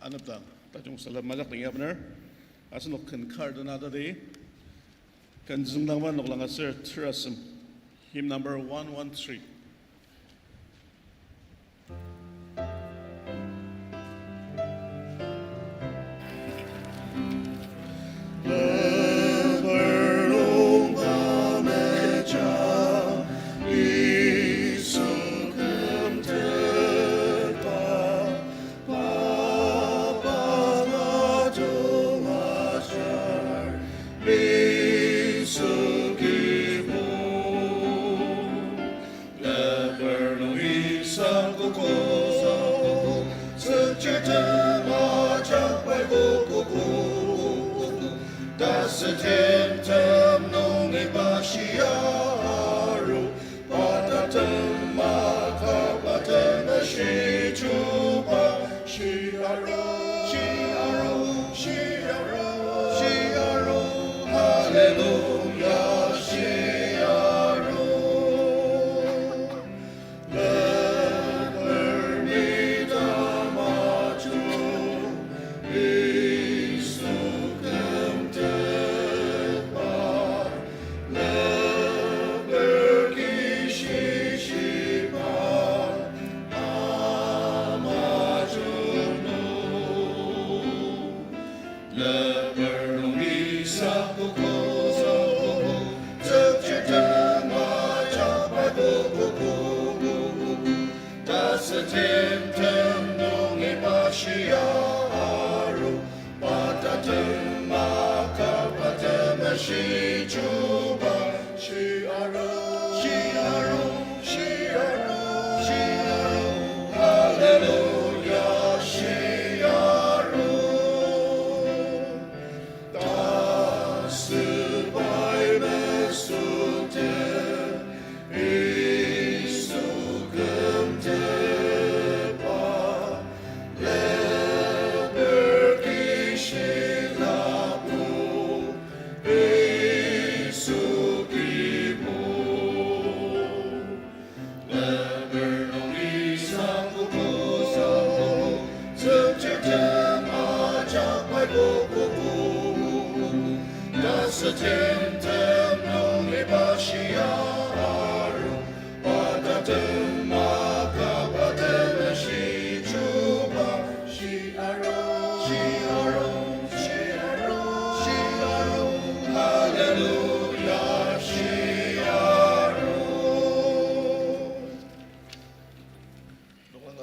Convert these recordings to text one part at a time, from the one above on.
Anaptang, tajung salam majak tingi abner. Asan nok kan card na day. Kan zungdang man nok lang sir trusm. Hymn number 113.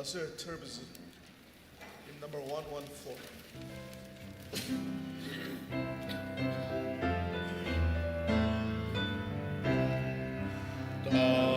Sir Turbis, in number 114. Love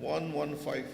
115.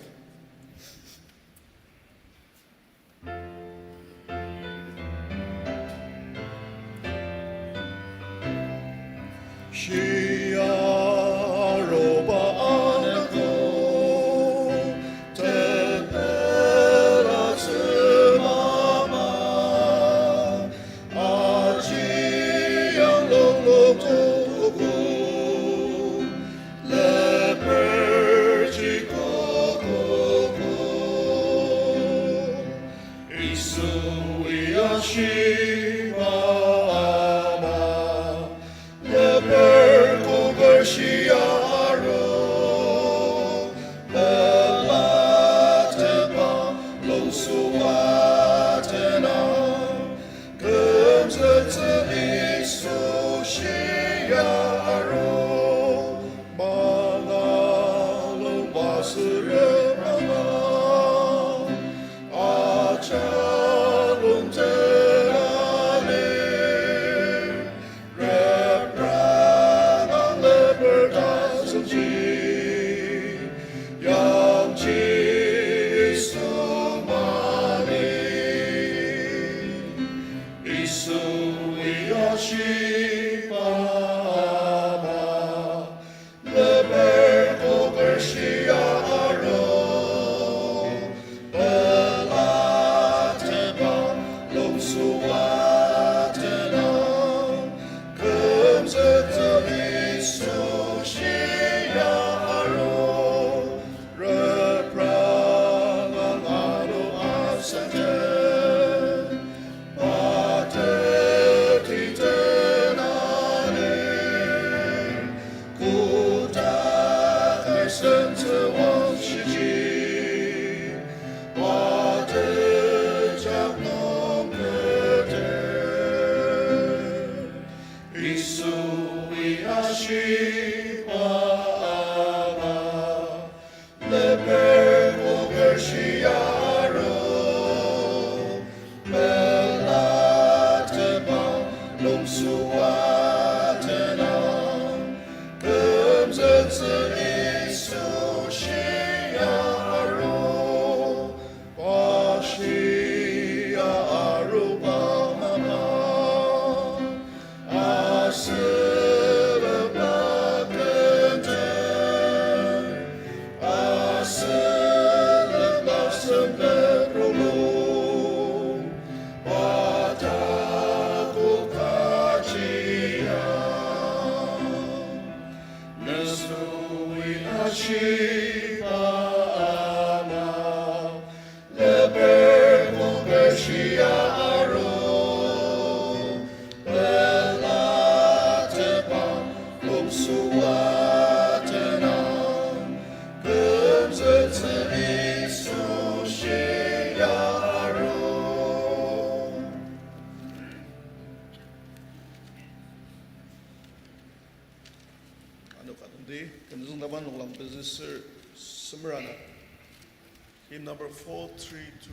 Hymn number 432.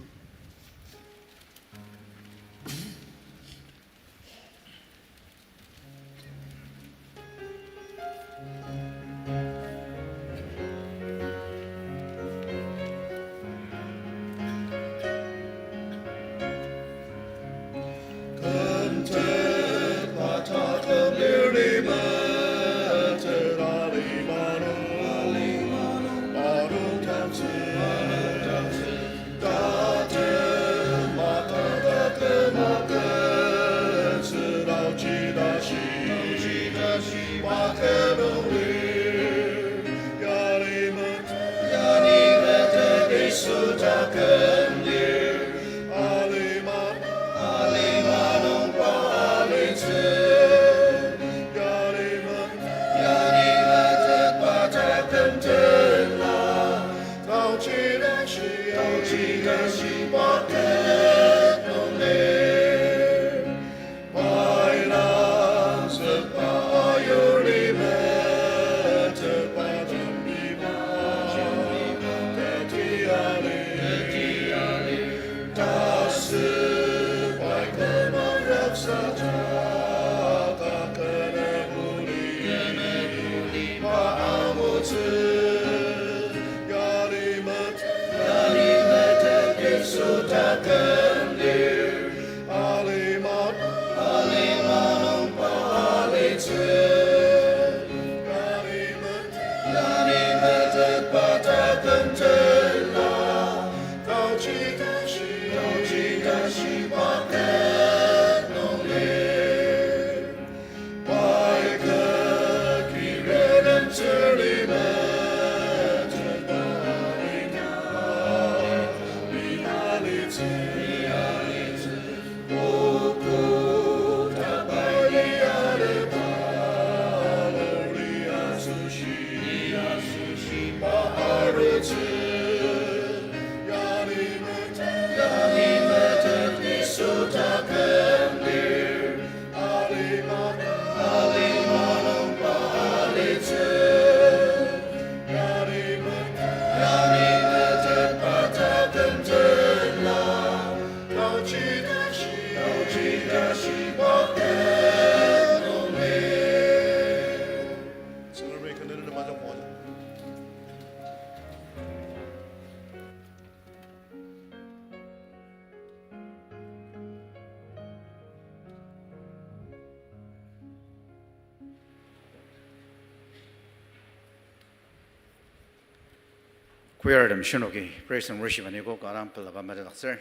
Queerdom Shinogi, praise and worship and ego garam pelaba medalaxer.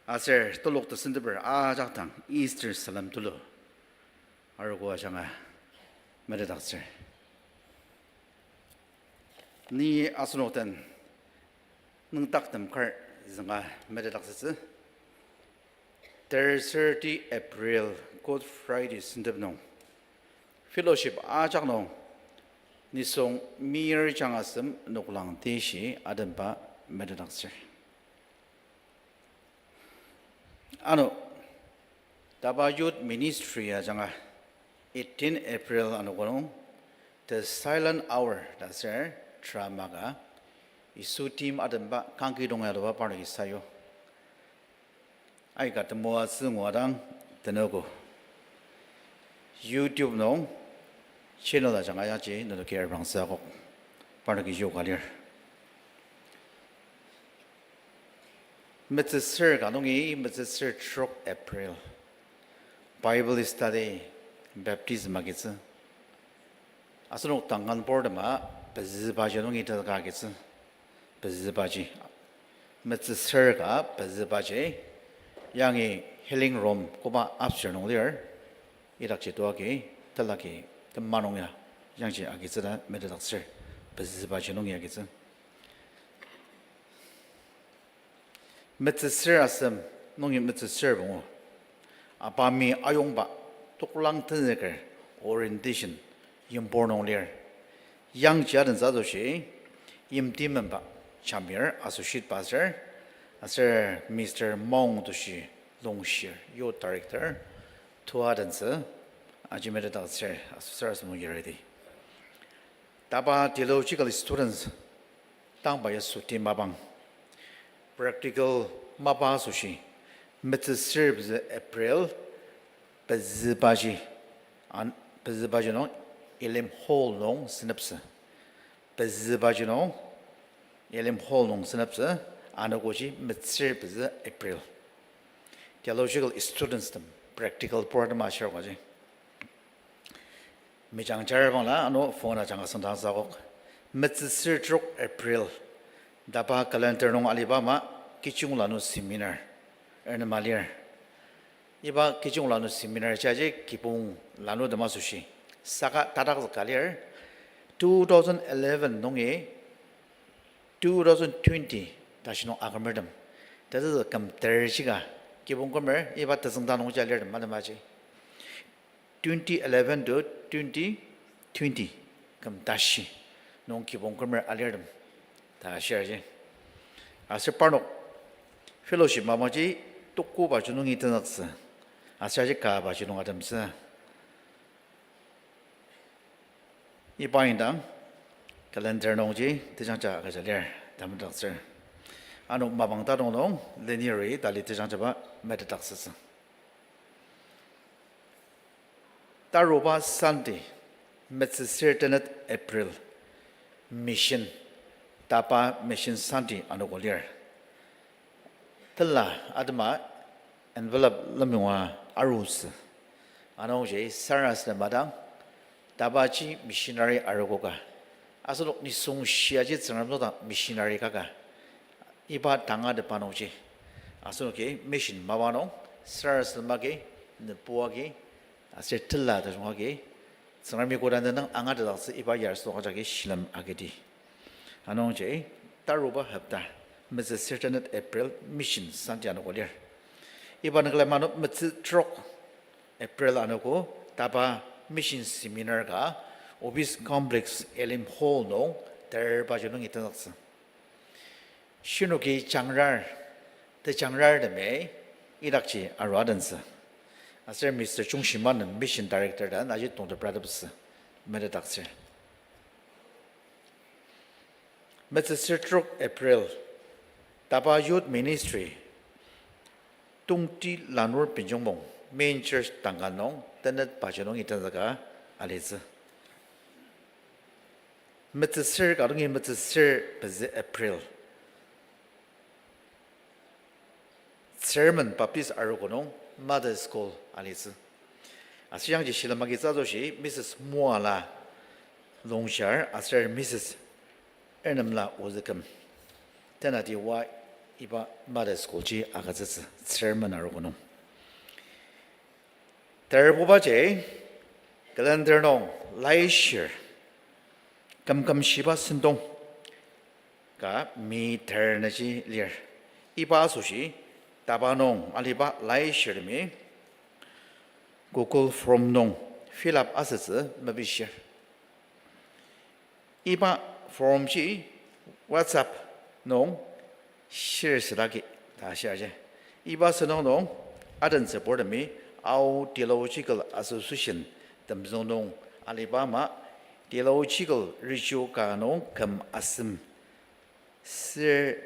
Aser tolok to sindeber jatang Easter salam tulo. Argo janga medalaxer. Ni asnoten nung taktam kar zanga medalaxer. 30 April Good Friday sindebno. Fellowship jang nisong mir jangasem nuklang tishi adempa medalaxer. Ano Taba Youth Ministry janga 18 April ano the silent hour dasar dramaga isu team ademba kangki dongalo parang isayo. Ay kat moa sungwadang tenogo YouTube no channel janga yaji no care bangsa ko parang yogalir. Mr. Sir kanongi Mr. Sir Trok April Bible study baptism agitsa asno tangan board ma bezbaji nongi tagagitsa bezbaji Mr. Sir ga bezbaji 양이 힐링 롬 고바 앞셔는 there 이렇게 도하게 달라게 만원이야 양지 아기스라 메르닥스 bezbaji nongi agitsa Mr. asem nongi Mr. 봉 아바미 아용바 똑랑 tenzeke orientation 임보농리er 양지하는 자도시 임팀멤바 champion associate pastor Sir Mr. Mong doshi Longshire your director tuadense ajimere dasser associate mugiredi Taba theological students tangba suti mabang practical maba sushi Mr. Serves April bezbaji no elim hall long synapse bezbaji no elim hall long synapse anagoji Mr. April theological students them practical program ashar gaji mijang jarabangla ano phone janga sandang sagok Mr. Trok April dapa calendar nong alibama kichung lanu seminar erne malier iba kichung lanu seminar chaje kipung lanu dama sushi saka tadak kalier 2011 nonge 2020 다시 농 아그머덤 다들 감 ter지가 기본 거mer 이바 뜻응다 농 잘려 맞지 2011 to 2020 감 다시 농 기본 거mer 알려름 다시 하지 아스파노 펠로십 마마지 똑고 봐주는 이 드넉스 아시아지 가 봐주는 아담스 이바인당 캘린더 농지 대장자 가자려 담덕스 ano mabangta dong linear dalite jangba metataxis taroba sunday certain April mission tapa mission sunday anogolier tella adma envelope lamwa arus anoje saras na madang tabachi missionary arogoga asolo ni song shiaji tsanamda missionary kaga 이바 당하데 파노지 아소게 미션 마바노 서스 마게 느보하게 아세틀라다 중하게 사람이 고란데는 앙아다스 이바 야르스 하자게 실험 아게디 아노제 따로바 합다 미스 certain April mission 산티아노 골리어 이바는 글라마노 미스 트록 April 아노고 다바 미션 세미나가 오비스 컴플렉스 엘림 홀노 데르바주는 이터낙스 신호기 장랄 대 장랄데메 이락지 아라던스 아서 미스터 중심만은 미션 다이렉터다 나지 동도 브라더스 메르닥스 미스터 트록 에프릴 다바 유th 미니스트리 뚱티 라노르 빈종봉 메인 처치 당간농 던넷 바저농 이탄자가 알레즈 미스터 가동이 미스터 베제 에프릴 sermon baptist arogono mother school alice asiang ji shilamagi zadoshi Mrs. Muala Longshar asar Mrs. Ernamla was the come. Tenati wa iba mother school ji agazes chairman arogono. Terboba je calendar no laishir. Kam shiba sindong. Ka mi ternaji lir. Iba sushi tabanong aliba laishir mi. Google from nong fill up assets mabishir. Iba from ji WhatsApp nong shares lagi ta share je. Iba senong nong adan support mi au theological association tamzong nong Alibama theological ritual ka nong kam asim sir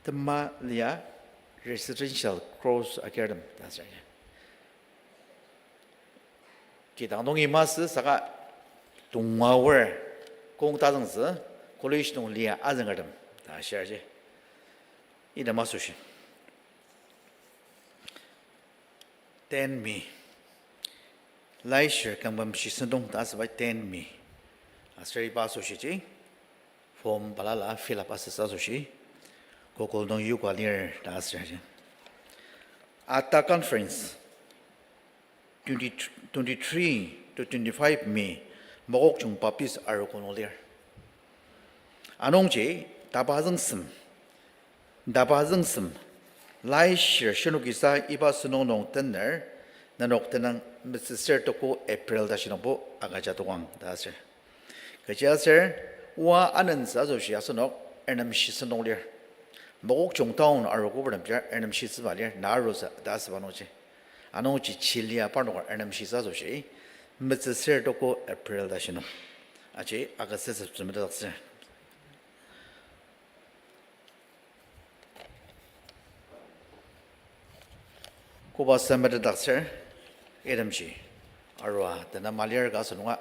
temalia residential cross academy ta share je. Kita nong imas saka tungawar kong tazang zi college nong lia azangadam ta share je. Ida masushi. Ten mi. Lai share kambam shisandong tas by 10 mi. Asari ba sushi ji. Form balala fill up asasa sushi. Kokol nong yu kwa near tas share. At the conference 23 to 25 mi. Mogok chung papis arokonolir. Anong ji tabazang sim. Dabazang sim. Lai share shinukisa iba sunong tenner. Nanok tenang Mr. Toko April dashinabo agajatuang dasir. Kajasir wa anan sa zoshi asunok ernam shisanong lir. Mogok chung town arokubram jar ernam shisvalir narosa dasvanoche. Anochi chilia parnor ernam shisa zoshi. Mr. Toko April dashino. Ache agases sumidasir. Kuba samad dasir. Edamji, Arwa, the Namalir Gasunwa,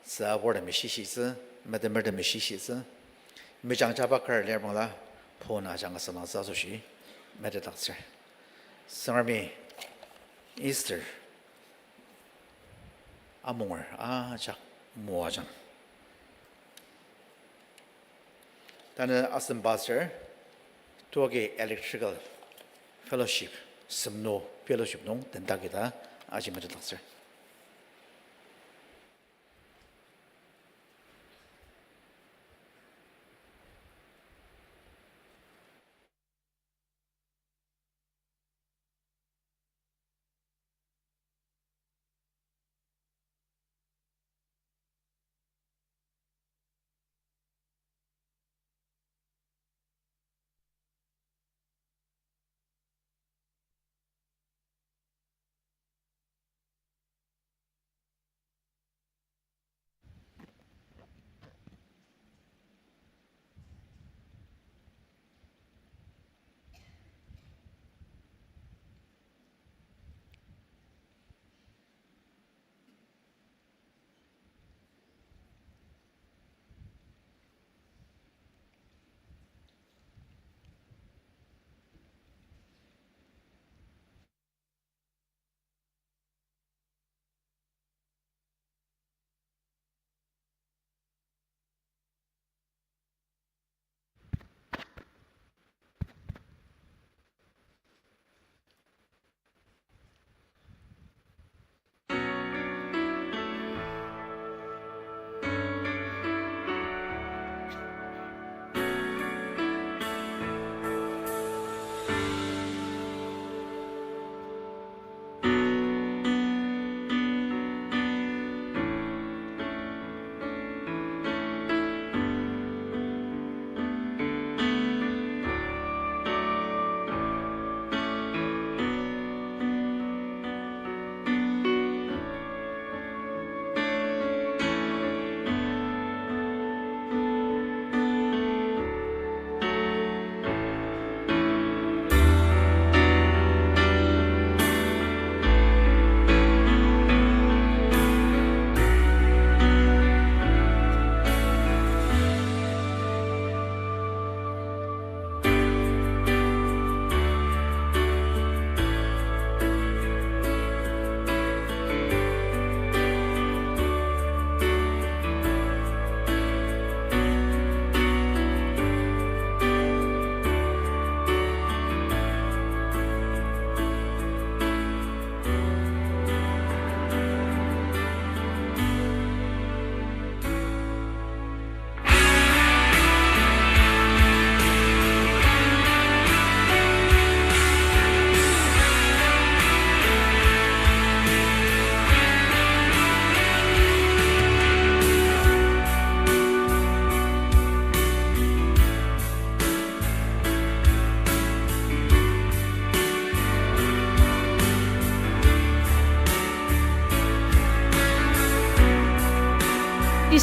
Saward Mishis, Madame Mishis, Mijang Jabakar Lermola, Pona Jangasana Sasoshi, Meditaxer. Sarmi, Easter, Amor, Jack Moajan. Then Aston Buster, Toge Electrical Fellowship, some no fellowship, no, then Dagita. Ajimadasir.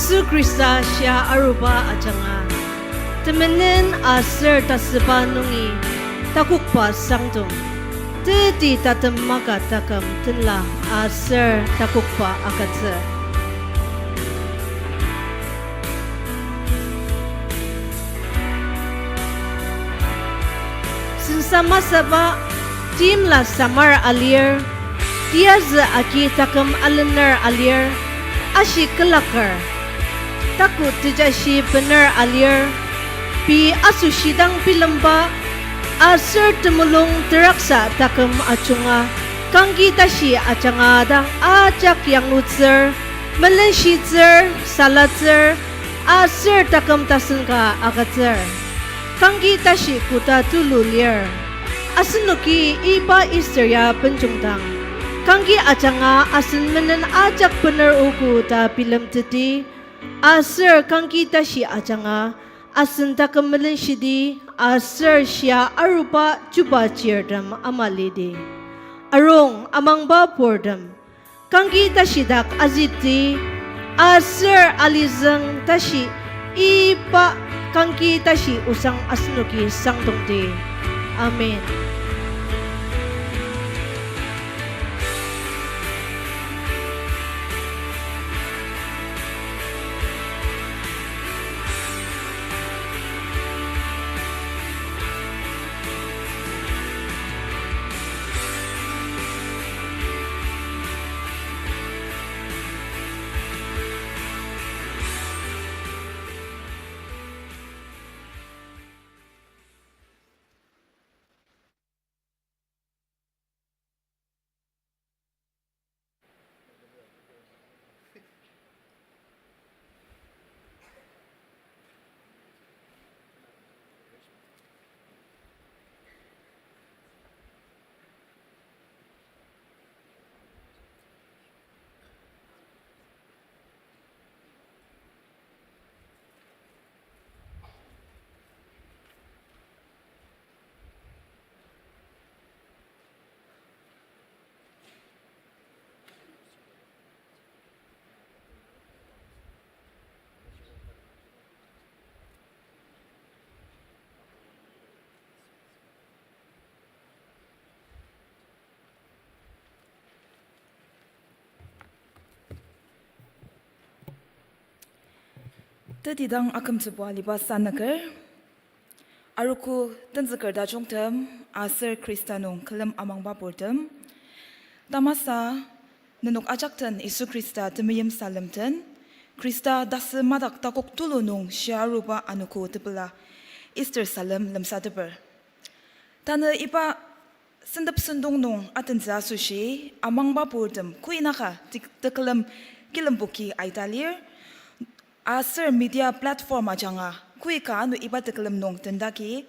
Isu Krista siya aruba ajanga. Temenin aser tasba nungi takukpa sangtung. Teti tatemaga takam tenla aser takukpa akatse. Sinsama saba tim la samar alir. Tiaz aki takam alenar alir. Ashi kelakar. Takut tijashi benar alir. Pi asu sidang pilamba. Aser temulung teraksa takam acunga. Kanggi tashi acanga dang ajak yang utzer. Melenshi zer, salat zer. Aser takam tasengka agatzer. Kanggi tashi kuta tululir. Asenuki iba isterya penjungtang. Kanggi acanga asen menen ajak bener uku ta pilam teti. Aser kanggi tashi acanga asen takam melen shidi. Aser siya arupa juba cirdam amalidi. Arong amang ba pordam. Kanggi tashi dak aziti. Aser alizang tashi iba kanggi tashi usang asenuki sangtongti. Amen. Tadidang akam sebuah libas sanaker, aruku tenzakar dajong tem, aser Kristanong kelam amang babordem, tamasa nenok ajak ten Isu Krista temiyem salam ten, Krista dasa madak takok tulunong siya rupa anuku tepela, Easter salam lemsa teper. Tana ipa sendap sendong nong atenza sushi, amang babordem, kuinaka tekelam kilembuki aitalir, Aser media platform ajanga kui ka anu iba tekelam nong tendaki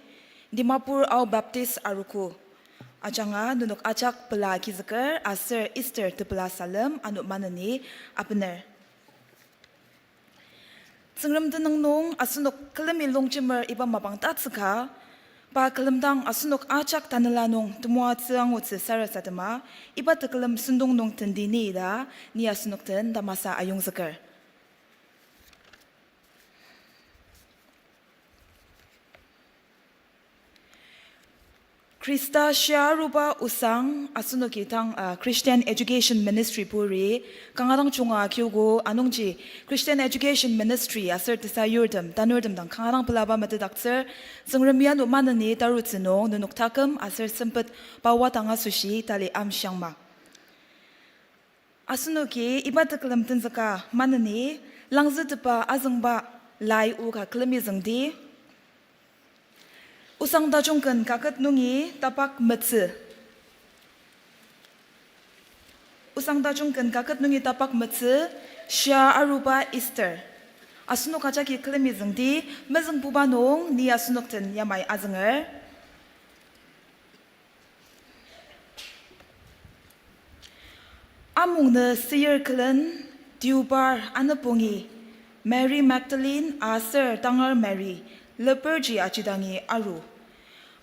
Dimapur au Baptist aruku ajanga nunuk ajak pela kizakar aser Easter tepela salam anu manani apener Sengram tenang nong asunuk kelam ilong jemer iba mabang tatsaka pa kelam dang asunuk ajak tanala nong temua tsang utse sarasatama iba tekelam sundong nong tendini da ni asunuk ten damasa ayung zakar Krista siya rupa usang asunuki tang Christian Education Ministry puri kangarang chunga kyugo anongji Christian Education Ministry aser tisa yurdam tanurdam dang kangarang pelaba matedakser sengremian umanani tarutsino nunuk takam aser sempet bawa tanga sushi tali am syangma asunuki ibat kelam tenzaka manani langzu tepa azangba lai uka klemi zangdi Usang dajungkan kakat nungi tapak metze. Usang dajungkan kakat nungi tapak metze, sya aruba Easter. Asunok aja ki klemi zengdi, mezeng bubanong ni asunok ten yamai azenger. Amung ne seyer kelen diubar anapungi, Mary Magdalene aser tangar Mary. Leperji ajidangi aru.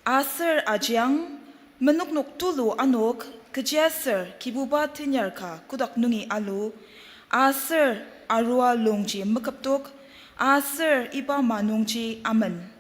Aser ajiang menuknuk tulu anok kejaser kibuba tinyarka kudak nungi alu. Aser arua longji makaptuk aser ipa manungji amen.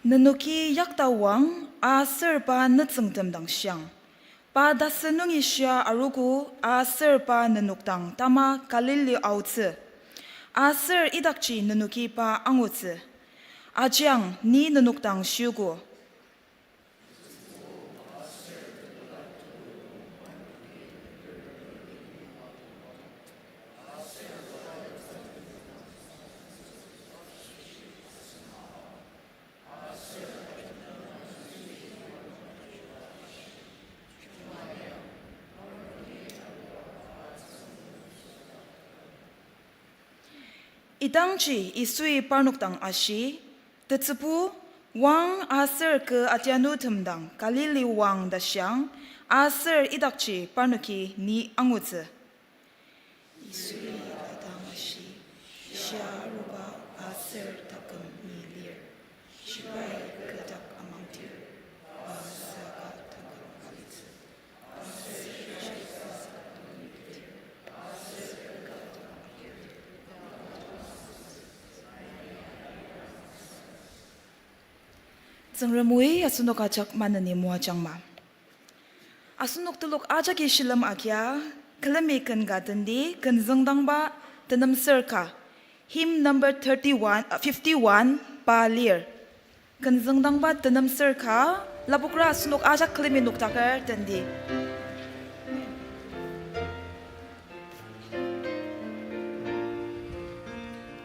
Nanuki yaktawang aser pa natsungtem dang siyang. Pa dasenung isya aruku aser pa nanuktang tama kalili autse. Aser idakchi nanuki pa angutse. Ajang ni nanuktang syugu. Idangchi isui parnuktang ashi, tetsepu wang aser ke atianu temdang kalili wang dasyang, aser idakchi parnuki ni angutse. Isui adang ashi, sya rupa aser takem ni lir, shibai kedak amangtir, asaka takem alitse. Zengremui asunok ajak manani mua jangma. Asunok tuluk ajak ishilam akya, kalamikan gadandi, kan zengdangba, tanam serka. Hymn number 51 pa lir. Kan zengdangba tanam serka, labukra asunok ajak kalaminuk takar tandi.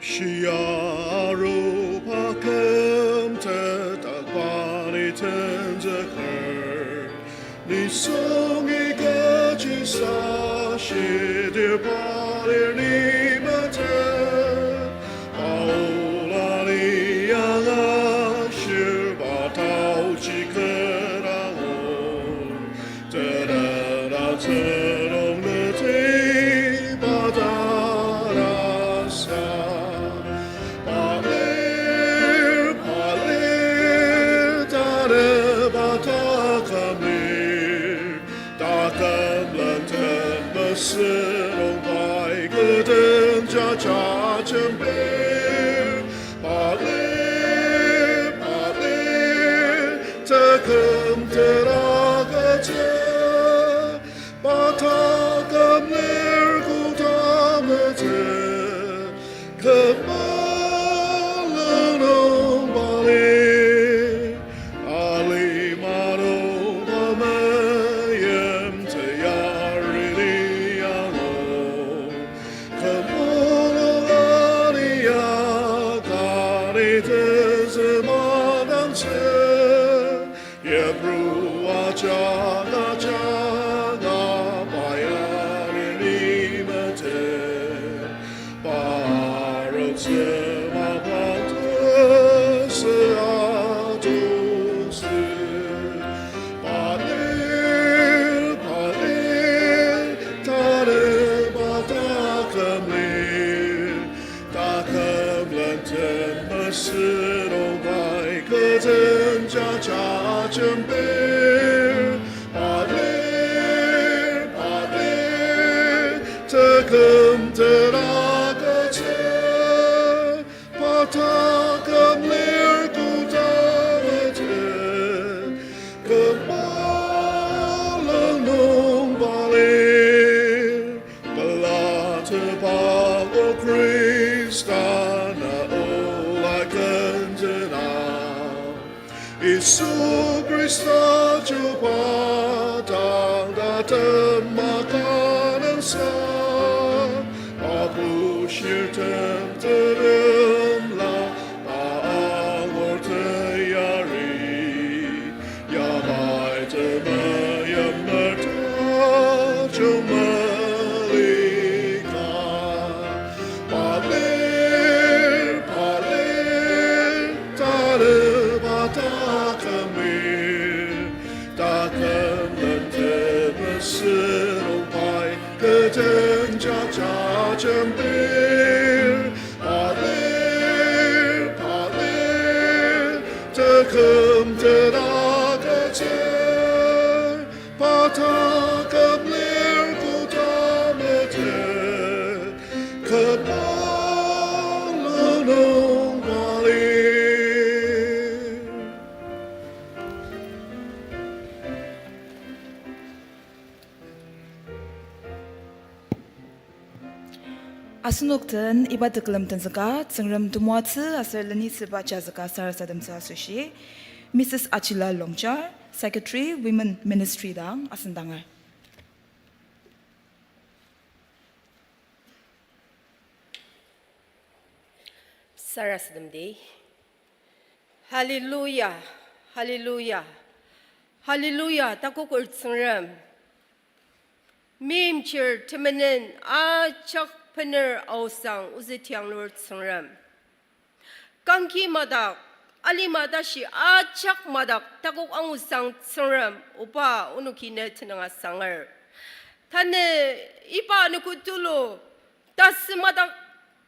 Shiaru pakem te takbani tenzeker, ni songi gaji sa shidir palir ni mate, aulani yang shir batau chikerao, terada terong lete badarasa. Serong bai geden jaja jember, pale tekem teragaje, batakam lergu damete, kemalanong bale, ali mano bamayem teyari. Jaga jaga bayar limate, parot semapat seadus, palir tare batakam lir, takam lenten meserong baik keten jaja jember. Tekem teragaje, patakam lergu damete, kemalanong balir, belate bago Krista na olai kendena, Isu Krista jupa dang datem makanan sa. Shirtem terem la paangor teyari, yamai temayam merta jumalika, paler tare 스롱파이 그전 자자정빌 발릴 발릴 저금 드라가제 바타금릴 구타메제 급발로는 발릴 Asunokten ibadah kelam tenzaka tsengram tumuatse asal leni seba jazaka sarasadam sasushi Mrs. Achila Longchar, Secretary Women Ministry dang asendangar. Sarasadamdi. Hallelujah, hallelujah, hallelujah. Takuk urtsangram. Mim chir timanin chak pener ausang uzitiang urtsangram. Kanki madak ali madashi chak madak takuk ang usang tsangram upa unukine tinanga sangar. Tane ipa anukutulo tas madak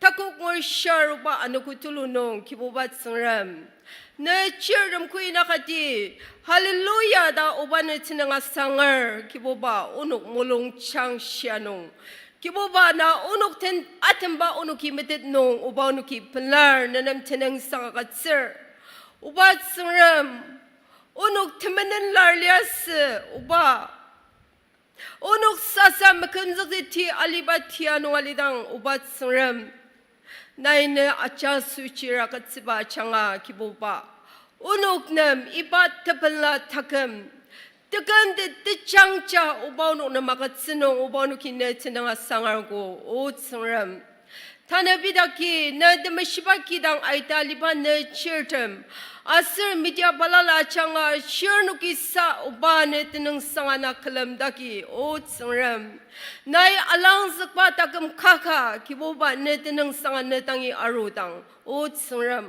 takuk ngorshar upa anukutulo nong kibubat sangram. Na cheerum kui nakati hallelujah da ubane tinanga sangar kiboba unuk mulung chang sianong kiboba na unuk ten atemba unuki metet nong uba unuki pelar nanam tinang sangatsir uba sangram unuk temenen larlias uba unuk sasa mekanzati alibatiano alidang uba sangram naine acha suchira katsiba changa kiboba unuk nam ibat tapala takam takam de changcha ubanu na makatsino ubanu kinne tinanga sangargo o tsangram tanabidaki na de mashibaki dang aitaliban na chirtam asir media balala changa shirnuki sa ubane tinang sangana kalam daki o tsangram nai alang zakpa takam kaka kiboba ne tinang sangana tangi arudang o tsangram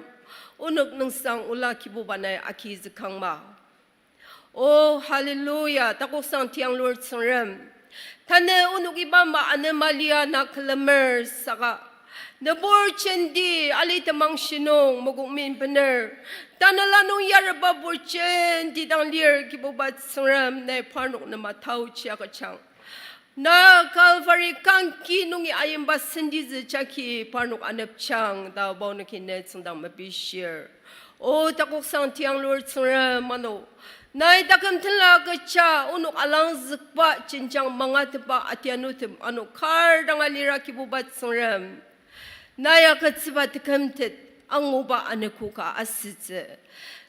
unuk nang sang ula kiboba nai aki zakangma oh hallelujah takok sang tiang lord tsangram tane unuk ibamba anemalia na kalamer saka nabor chendi alitamang shinong mogukmin bener tanalanong yaraba borchen didang lir kibobat sangram na parnok na matau chiaka chang na Calvary kanki nungi ayamba sendiz chaki parnok anap chang da baunakin net sundang mabishir o takok sang tiang lord sangram mano nai takam tala gacha unuk alang zikpa cinjang mangat pa atianutim anu kar dangalira kibobat sangram naya katsiba tikamtet ang uba anakuka asitse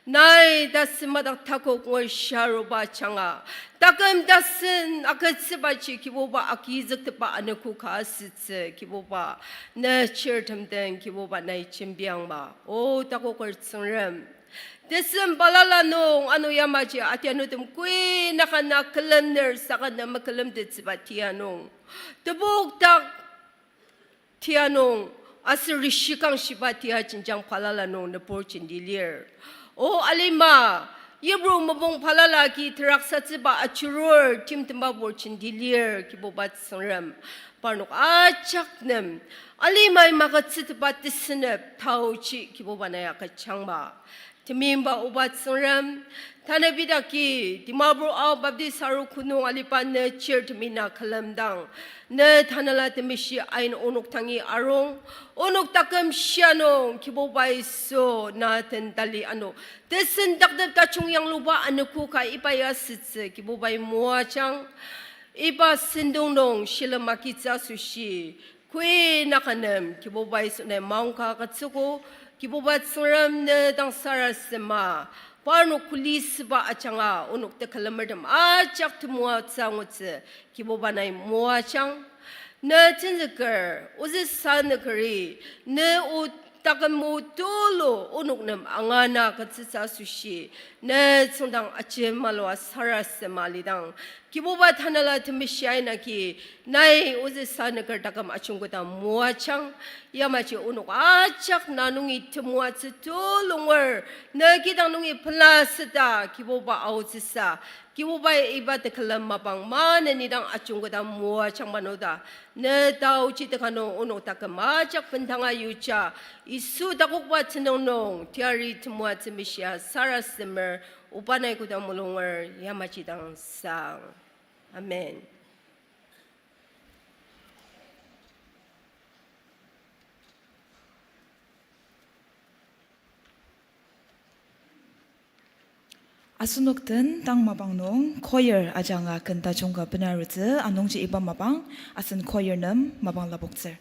nai dasimadak takok ngor sharuba changa takam dasin akatsiba chi kiboba akizak tepa anakuka asitse kiboba na chirtam den kiboba nai chimbiang ba o takok sangram desim balala nong anu yamaji atianutum kui nakana kalender sakana makalam detsiba tianong tebuk tak tianong asir rishikang shibatia cinjang palala no na porchin dilir o alima yebro mabong palala ki teraksa tsiba achurur tim timba porchin dilir ki bobat sangram parnok achak nem alima magatsit batisnep tauchi ki bobanaya kachangba timimba ubat sangram tanabidaki dimabro au babdi saru kunung alipan ne chir timina kalamdang ne tanala temishi ain onok tangi arong onok takam sianong kibobai so na tendali ano desen dakdab tachung yang luba anuku ka ipaya sitse kibobai muachang iba sindong nong shilamakitsa sushi kui nakanem kibobai so ne maungka katsuko kibobat sangram ne dang sarasema parno kulis ba achanga unuk te kalamerdam achak tumwa tsangutse kibobanai muachang na tinzakar uzi sanakari ne u takamu tolo unuk nam angana katsisa sushi ne tsundang achim malwa sarasema lidang kibobat hanala timishay na ki nai uzi sanakar takam achungkuta muachang yamachi unuk achak nanungi tumuatsi tulungar na kitang nungi plasita kiboba autsisa Kiwabay iba te kalam mapang mana nidang achung kata mua chang manoda. Ne tau cita kano uno takamajak pentanga yucha. Isu takukwa tinong tiari temua temisya saras temer upanay kuda mulungar yamachidang sang. Amen. Asunokten tang mabang nong choir ajanga kenta chungga benarutze anongji iba mabang asun choir nam mabang labokzer.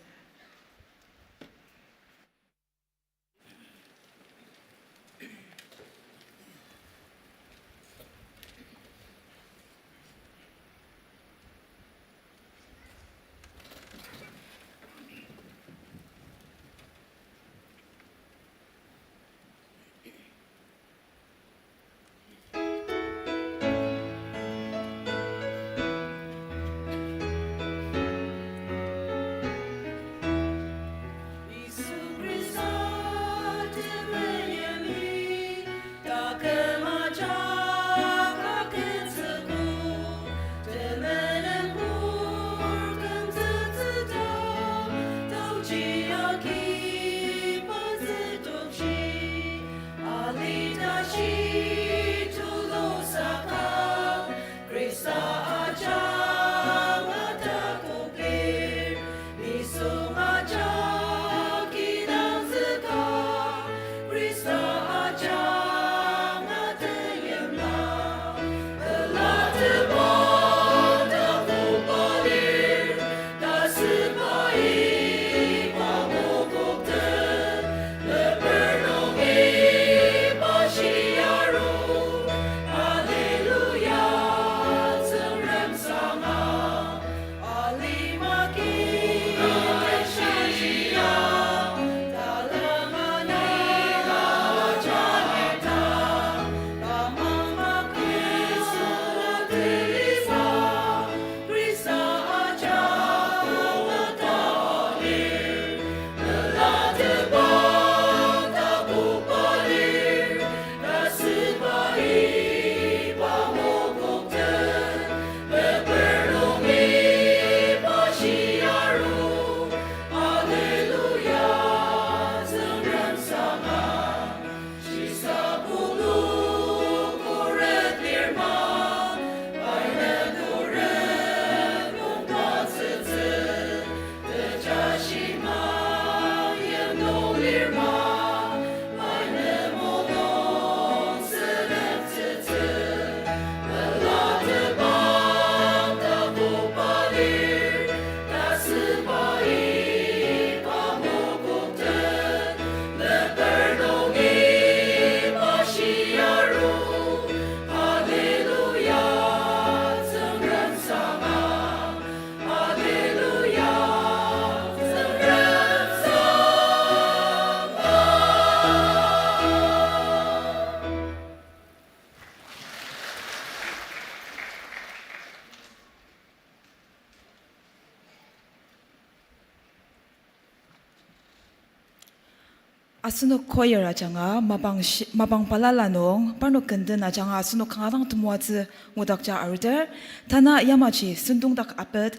Asunok choir ajanga mabang palalanong parno kenden ajanga asunok kangarang tumuazi ngudakja arder tana yamachi sundung dak apet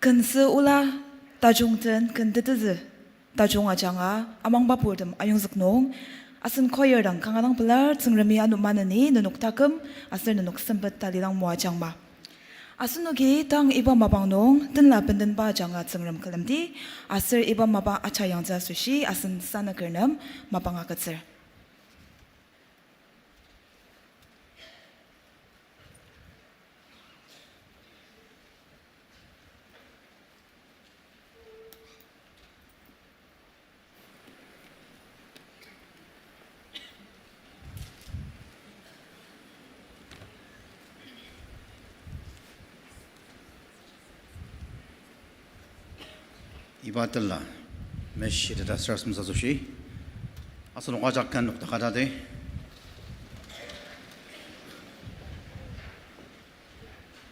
kense ula tajungten kendeteze tajung ajanga amang bapurdem ayungzuk nong asun choir dang kangarang pelar tsungremi anu manani nunuk takem asir nunuk sempet talilang muajang ma Asunugi tang iba mabang nong tenla benden ba janga tsengram kalamdi asir iba mabang acha yangza sushi asin sana kernam mabang akatsir. 이바들라 메시르다 스라스무사 조시 아스노 과작한 녹다 가다데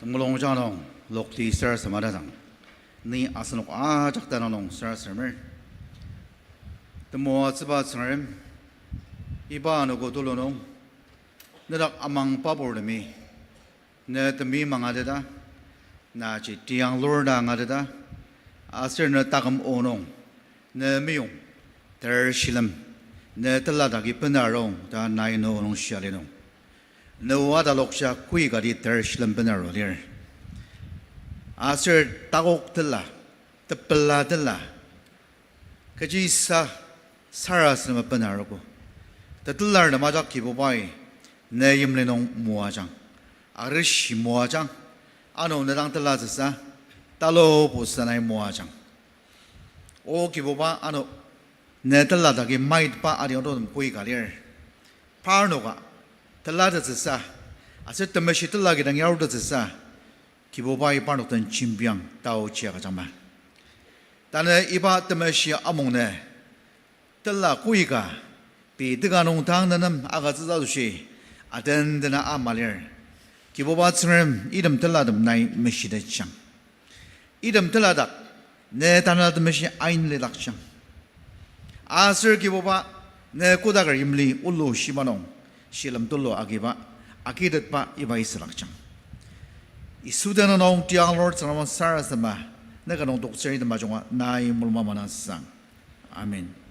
동물옹자노 록티 스라스 마다당 니 아스노 과작다노 스라스mer temo tsiba tsngrem iba no go dolono nerak amang pabormi ne temi mangadeda na chi tiang lorda ngadeda asir ne takam onong ne miyong ter shilam ne talada gi penarong da nai no long shalinong ne wada loksha kui ga di ter shilam penaro lir asir takok tela tepela tela kaji sa saras ne penaro ko tetelar na majak ki bobai ne yimlenong muajang arish muajang ano ne dang tela sa talo pusanai muajang o ki boba ano ne tela da ki might pa ari do pui ka ler parno ga tela da sa ase temeshi tela gi dang yaru da sa ki boba I parno tan chimbyang tao chia ga jang ma tane iba temeshi among ne tela kui ga 비 뜨가 농탕는 아가 즈자두시 아덴드나 아말레 기보바츠는 이름 들라듬 나이 메시데창 이름 들라닥 내 단라듬 메시 아인레닥창 아슬 기보바 내 꾸다가 임리 울루 시바농 실름 둘로 아기바 아기듯바 이바이스락창 이 수데는 농 띠앙로드 사람 사라스마 내가 농 독서이드 마종아 나이 물마마나상 아멘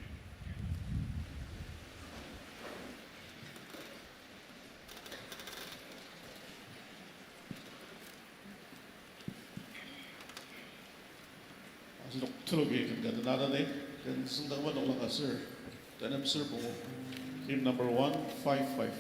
Tulugi kan ganda nada ni kan sundang man ulang sir tanam sir po hymn number 155.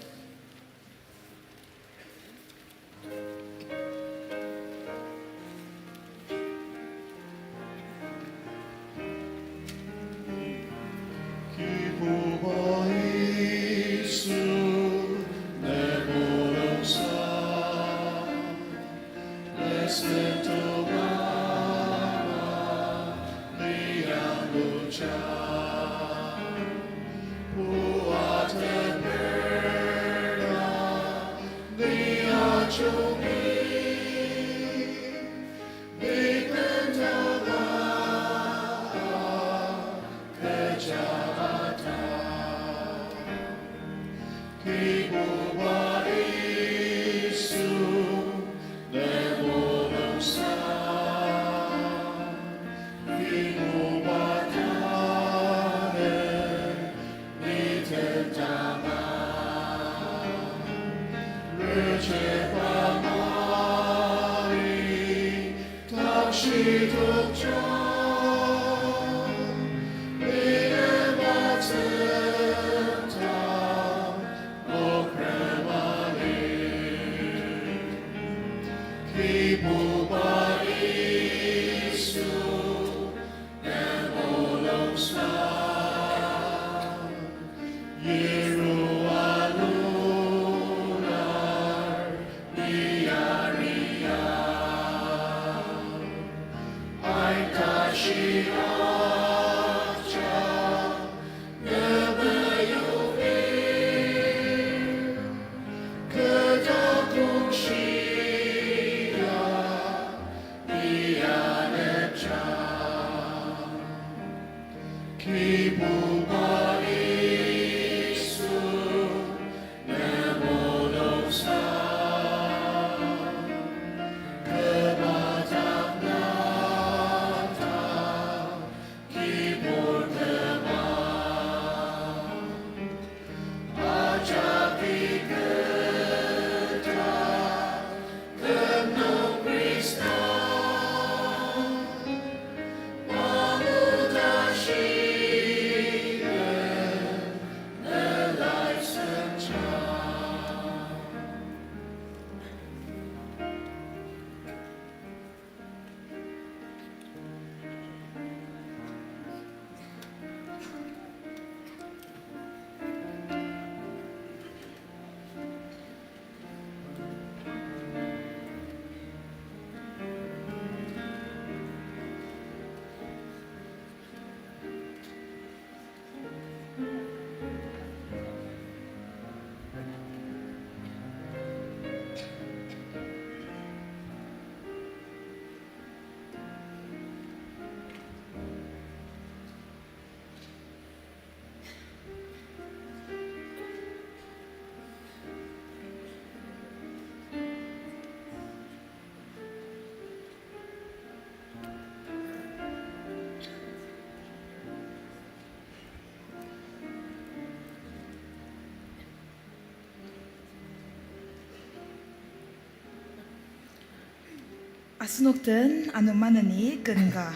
Asunokten anu manani genga.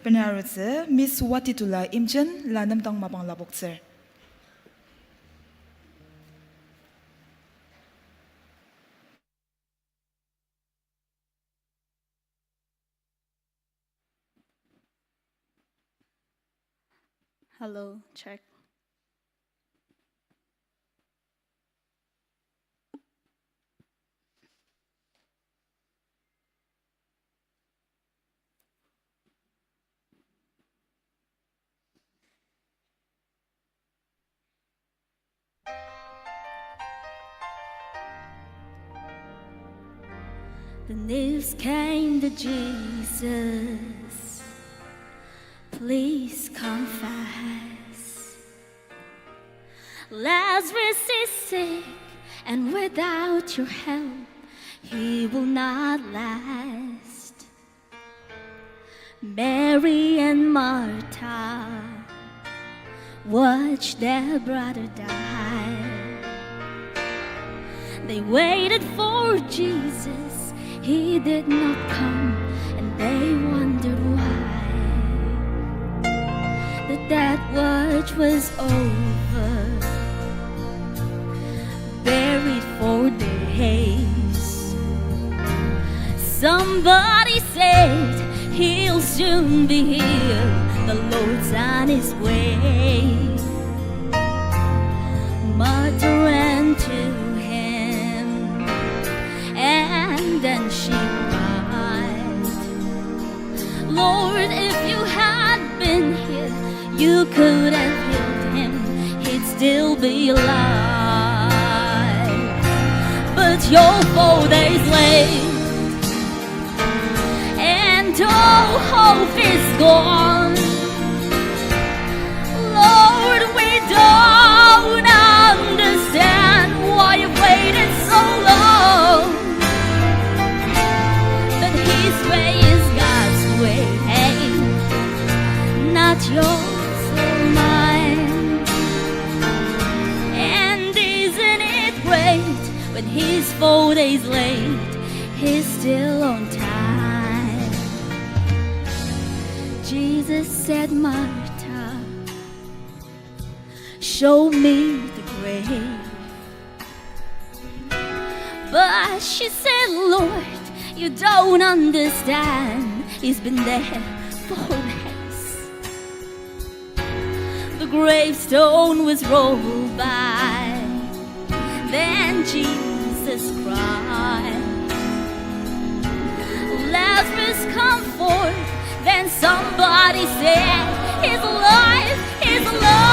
Penarutse Miss Watitula Imchen lanam tang mabang labokser. Hello, check. The news came to Jesus. Please confess. Lazarus is sick, and without your help, he will not last. Mary and Martha watched their brother die. They waited for Jesus, he did not come, and they wondered why. The death watch was over, buried for days. Somebody said he'll soon be here, the Lord's on his way. Martha ran to him, and then she cried, Lord, if you had been here, you could have healed him, he'd still be alive. But you're 4 days late, and all hope is gone. Lord, we don't understand why you've waited so long. But his way is God's way, not yours or mine. And isn't it great when he's 4 days late, he's still on time. Jesus said, Martha, show me the grave. But she said, Lord, you don't understand, he's been there 4 days. The gravestone was rolled by, then Jesus cried, Lazarus, come forth. Then somebody said, he's alive, he's alive.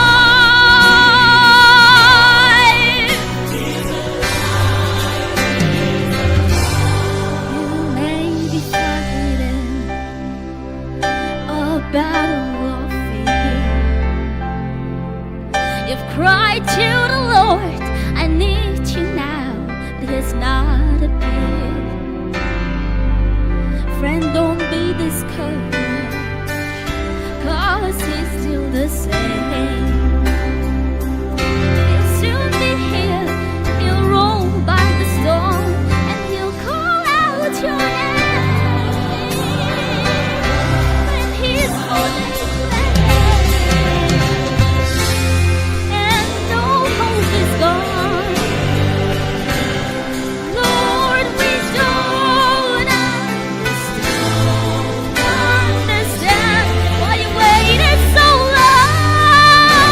You may be fighting a battle of fear. You've cried to the Lord, I need you now, there's not a fear. Friend, don't be discouraged, 'cause he's still the same. He'll soon be here, he'll roll by the storm, and he'll call out your name. When he's 4 days late, and all hope is gone. Lord, we don't understand why you waited so long.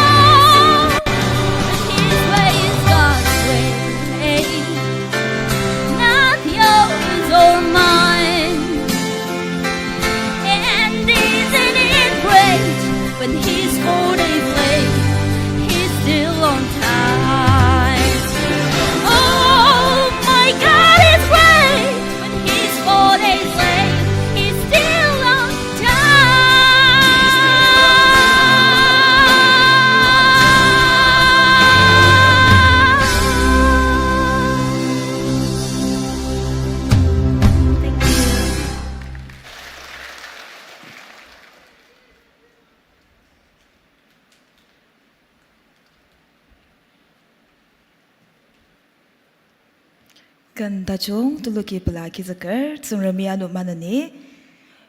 kan dachong tuluki pala kizakar tsungramianu manani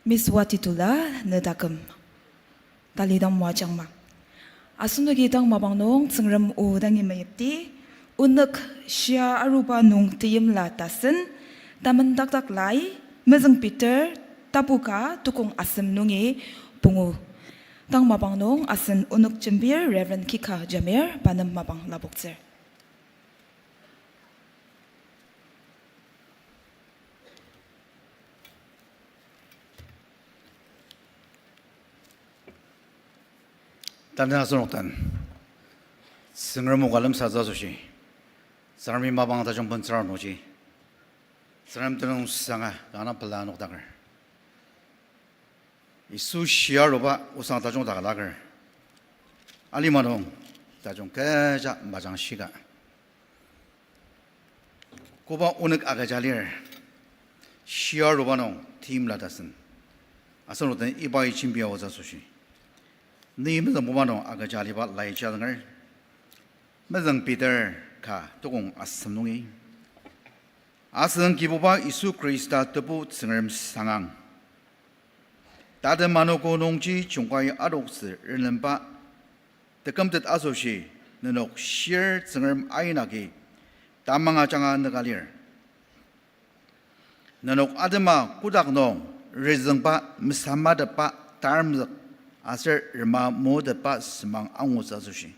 Miss Watitula nedakam talidang wajang mak. Asunugi dang mabangnong tsungram udangi mayipti unak shia aruba nung tiyim la tasen taman dak lai mazang Peter tapuka tukong asem nungi pungu. Tang mabangnong asen unuk jembir Reverend Kika Jamir panam mabang labokser. 단단한 손옥단 승을 모갈름 사자소시 사람이 마방다 좀 번처럼 오지 사람들은 수상아 나나 벌라 녹다글 이 수시야로바 우상 다종 다갈라글 알리마농 다종 깨자 마장 시가 고바 오늘 아가자리를 시야로바농 팀라다슨 아선오던 이바이 진비아오자 소시你们怎么办呢？阿个家里把来家的人，没人彼得卡都讲阿什么东西？阿是人基不把耶稣基督的不承认上岸，大的马诺国农机中国阿六是人人把，的根本阿说是那种些承认爱那个，大忙阿张阿那个里儿，那种阿的嘛古达农人把没什么的把大么子。Asal rema mode pas semang angus asusi.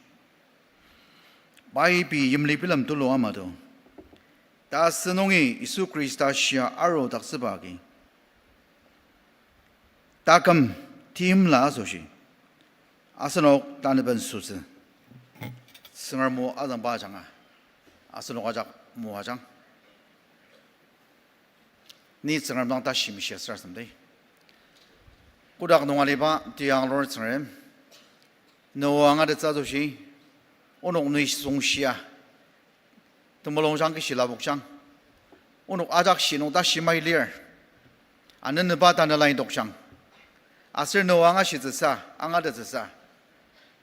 Bai pi yimli pilam tulo amado. Ta senongi Yesus Kristus sia aro tak sebagi. Takam tim la asusi. Asanok tanaban susu. Sengar mo adang bajanga. Asanok ajak mo ajang. Ni sengar bang ta shimi sia sar samdai. Kudak nungaliba tiang lor tsrem no anga de tsadoshi onok nui songshia tumolong jang ki silabok jang onok ajak sinong da simai lir anen ne ba ta na lain dok jang aser no anga shi tsa anga de tsa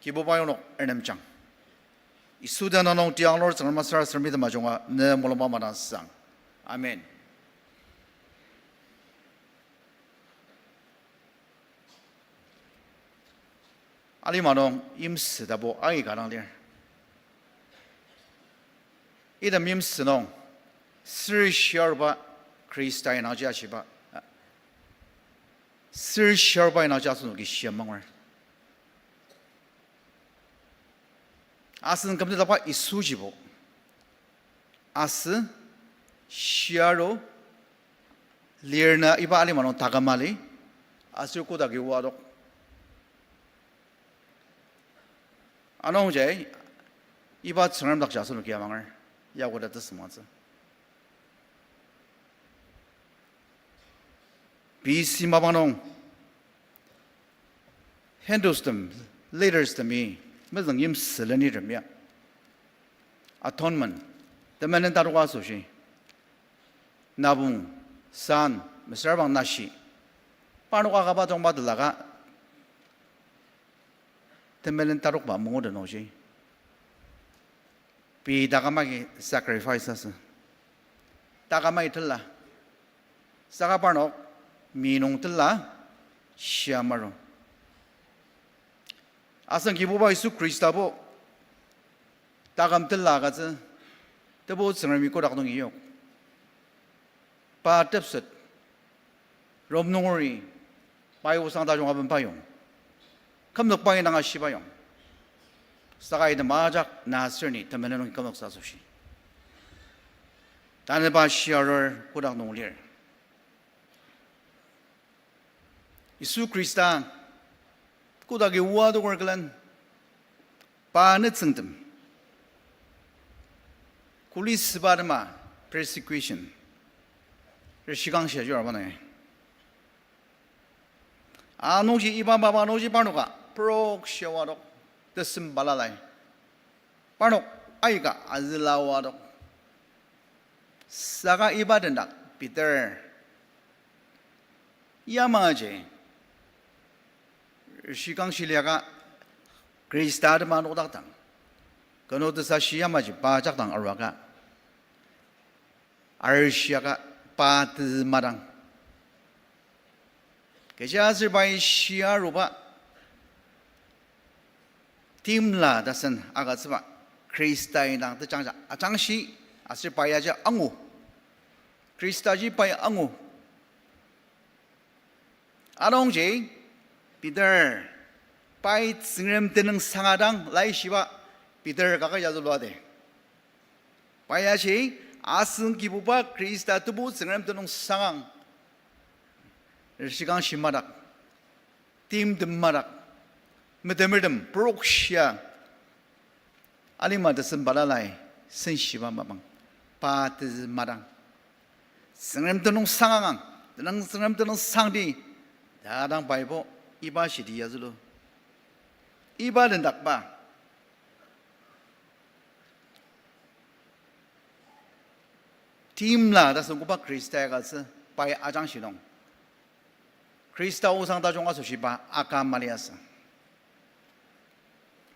ki bo ba onok enem jang isuda na nong tiang lor tsrem masar srmi de ma jonga ne moloma ma na sang amen 알리마농 임스다보 아이 가랑들 이담 임스농 스르셔바 크리스타인 아자시바 스르셔바인 아자스노기 시험망을 아스는 감자다바 이수지보 아스 시아로 리르나 이바 알리마농 다가말리 아스르코다기 와독 안ong je iba tsangam dak jasul kya mangar ya goda tasmaz BC mabanong hendostem leaders to me mazang yim selani remya atonement the manen tarwa so shi nabung san mesarbang nashi panuka ka ba tong badlaga temelin taruk ba mo de noji pi dagamagi sacrifices dagamai tella sagaparno minong tella siamaro asan gibuba Yesus Kristabo dagam tella ga ze tebo tsrami ko dak nong iyo pa tepset romnori pai usang da jong aben payong kamnok pangin nga sibayong sakay na majak na sirni tamenanong kamnok sa sushi tane ba siyarer kudak nung lir Yesus Krista kudagi uwado korgalan panit sengtem kulis barma persecution reshigang siya jura ba na 아노지 이바바바 노지 바노가 프록 시와도 뜻은 발라라이 바노 아이가 아즈라와도 사가 이바든다 피터 야마제 시강 실리아가 그리스타드만 오닥당 그노드사 시야마지 바작당 알와가 아르시아가 바드마랑 게자스바이 시아루바 팀라 다선 아가스바 크리스타이랑 뜻장자 아장시 아스바야자 앙우 크리스타지 바이 앙우 아롱제 비더 바이 증름 되는 상하당 라이시바 비더 가가 야들로아데 바야시 아승 기부바 크리스타 두부 증름 되는 상황 시간 심마락 팀듬마락 메데메름 브록시아 알리마드슨 바라라이 sensibaman patis marang sengram tenung sangang tenang sengram tenung sangdi dadang baibo iba shidi yazulu iba dendak ba team la da sunggupa krista gas pai ajang sinong krista usang da jonga sushiba aka maliasa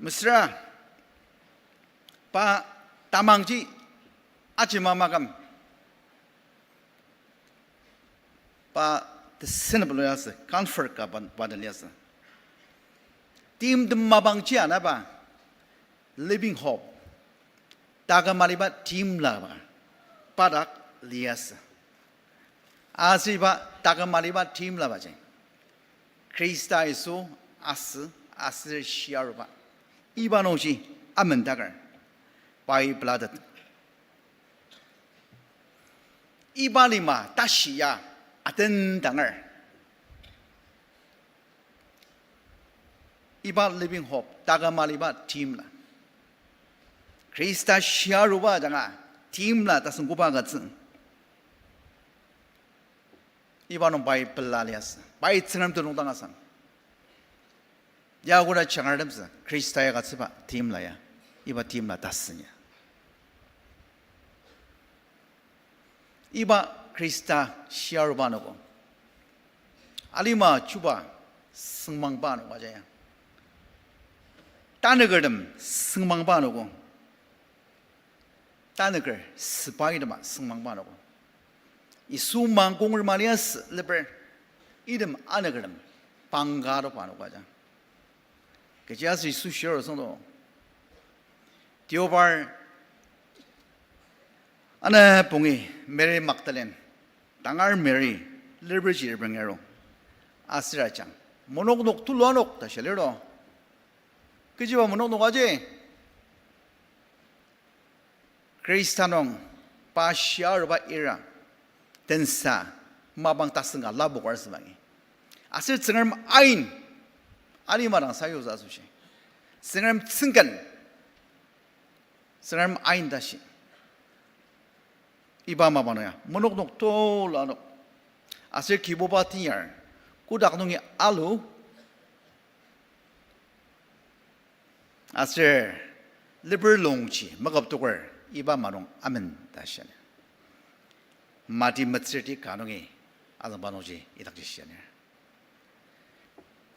mesra pa tamangji ajimamagam pa tesenbloyas comfort ka badaliasa team de mabangji anaba living hope daga maliba team la ba padak liasa asiba daga maliba team la ba je krista isu as shiarba ibanoji amendagar by blood ibalima tashiya aten dangar iba living hope daga maliba team la krista shiaruba janga team la tasung kuba gatsun ibanon by blalias by tsinam tunung dangasan 야고라 창알름스 크리스타야 같이바 팀라야 이바 팀라 다스냐 이바 크리스타 시아르바노고 알리마 주바 승망바노 맞아야 따느거름 승망바노고 따느걸 스파이드마 승망바노고 이 수망공을 말이야스 레버 이름 아느거름 방가로 바노 가자 그 자수 수시로 선도 디오발 아나 봉이 메리 막달렌 당알 메리 리버지를 병해로 아스라장 모노록 툴로노 다실레로 그 집아 모노노 가지 크리스타농 파시아르바 이라 덴사 마방 따스가 라보거스방이 아스 증을 아인 아리마랑 사유자수시 생람 승간 생람 아인다시 이바마바노야 모노록 톨라노 아슬 기보바티야 꾸닥농이 알루 아슬 리버롱치 막업도걸 이바마농 아멘다시네 마디 멋스티 가농이 아자바노지 이닥지시네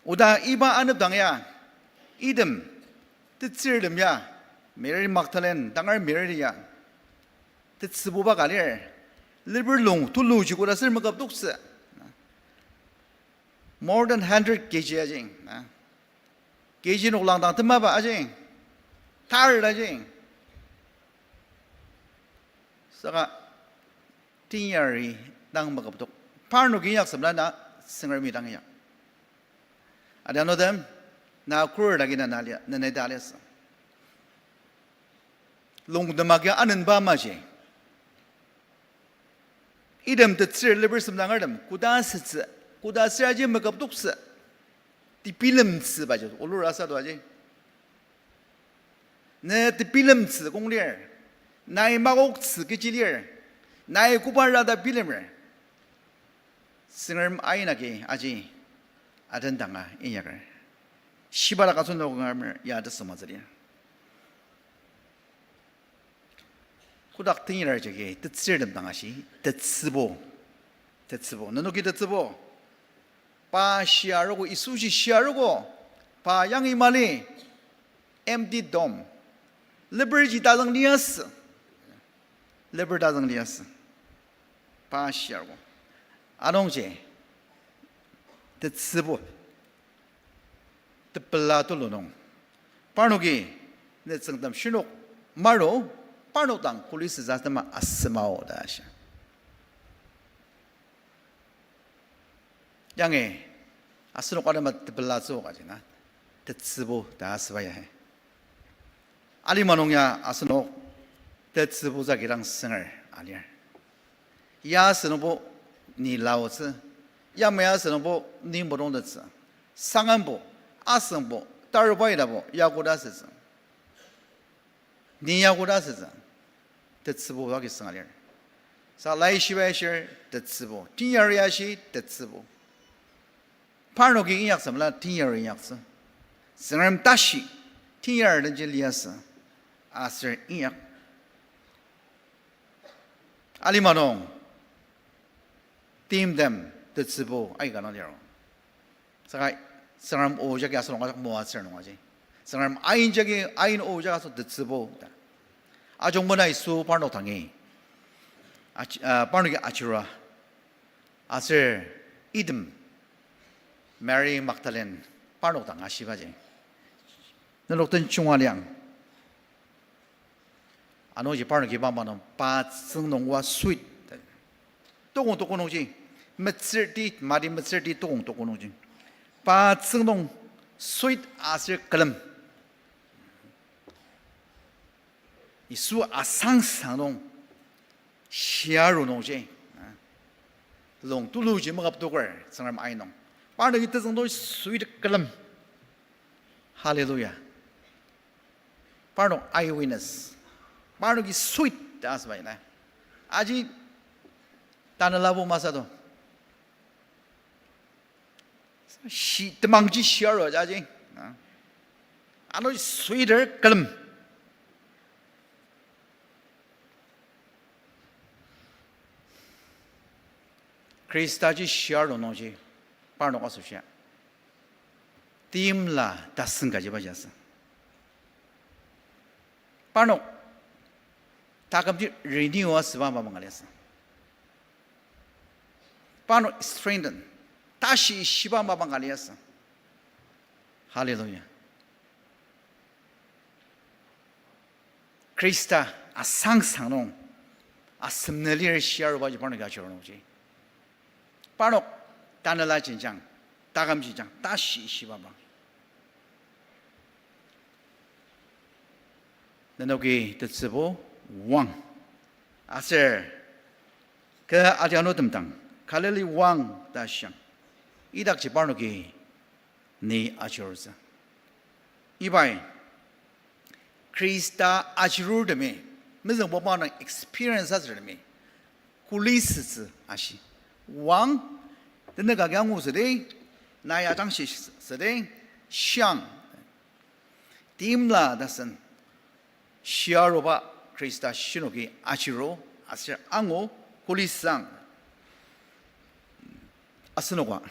우다 이바 안읍당야 이듬 뜻을름야 메리 막탈렌 당할 메리야 뜻스보바 가리얼 리버롱 툴루지고라 쓸먹업 독스 more than 100 kg 아징 kg 녹랑당 뜸마바 아징 타을 아징 서가 팅야리 당먹업 독 파르노기 약습라나 생얼미 당야 ada nodem na kur lagi na nalia na nedalias long damagya anan ba maje idem te tsir liber samdangadam kudas aje makapduks ti film ts ba je olur asa do aje ne ti film ts kongler nai magok ts kichilier nai kuparla da filmer singer ainake aje 아든당아 인약을 시바라 가서 녹음하면 야드스 맞으리야 구닥팅이라 저기 뜻을 당하시 뜻스보 너노기 뜻스보 바시아르고 이수시 시아르고 바 양이 말이 empty dome liberty 다정리아스 巴西尔过，阿东姐的词不的不拉多罗弄，巴诺给那正当许诺马罗巴诺当古里斯在他妈阿斯马奥的些，样诶，阿斯诺瓜他妈的不拉做个呢，的词不的阿斯巴也嘿，阿里马农呀阿斯诺的词不在给让生儿阿里儿。亚斯诺布你老子，亚没亚斯诺布你不懂的字，上岸布、阿森布、达尔巴伊的布，亚古达是字，你亚古达是字，的字布我给生了，啥来西外些的字布，第二亚西的字布，帕诺给一样什么了？第二样是，生人大西，第二的就利亚是，阿是一样，阿里马农。team them 的直播爱干那点儿，这个上面欧家给说我莫吃弄个去，上面爱家给爱欧家说的直播的，啊中国那书巴诺堂诶，巴诺个阿丘拉，阿是 Edom Mary Magdalene 巴诺堂阿西巴去，那罗登中华亮，啊侬是巴诺给帮忙侬把生农话 sweet。多工农经，没吃的马的没吃的多工农经，把这种水阿是格冷，你说阿上上农，下入农经，龙都路经么个多个儿，从那么爱农，把那个这种东西水的格冷，哈利路亚，把那 eyewitness， 把那个水的阿是为呢，阿吉。Tanah Labu masa tu, si temang ji share aja je, anu sweeter kalem, Krista ji share no je, parno kasu share, tim la dasen kaje baca sa, parno, takam ji renew asba ba mengalihasa. Pano strengthen, tashi shiba mabang aliasa. Hallelujah. Krista asang sanong, asemnelir share wajib pano gachor noji. Pano tanala jinjang, tagam jinjang, tashi shiba bang. Nanogi tetsibo wang, aser ke adiano temtang. Kaleli wang dasyang, idak si parno ki ni achurza. Ibay, Krista achurur demi, mizang boba na experience azur demi, kulis ashi. Wang, dena gagang usade, na yatang shi sade, xiang. Timla dasan, shiaroba Krista shinoki achuro, asir ango kulisang. 아스노과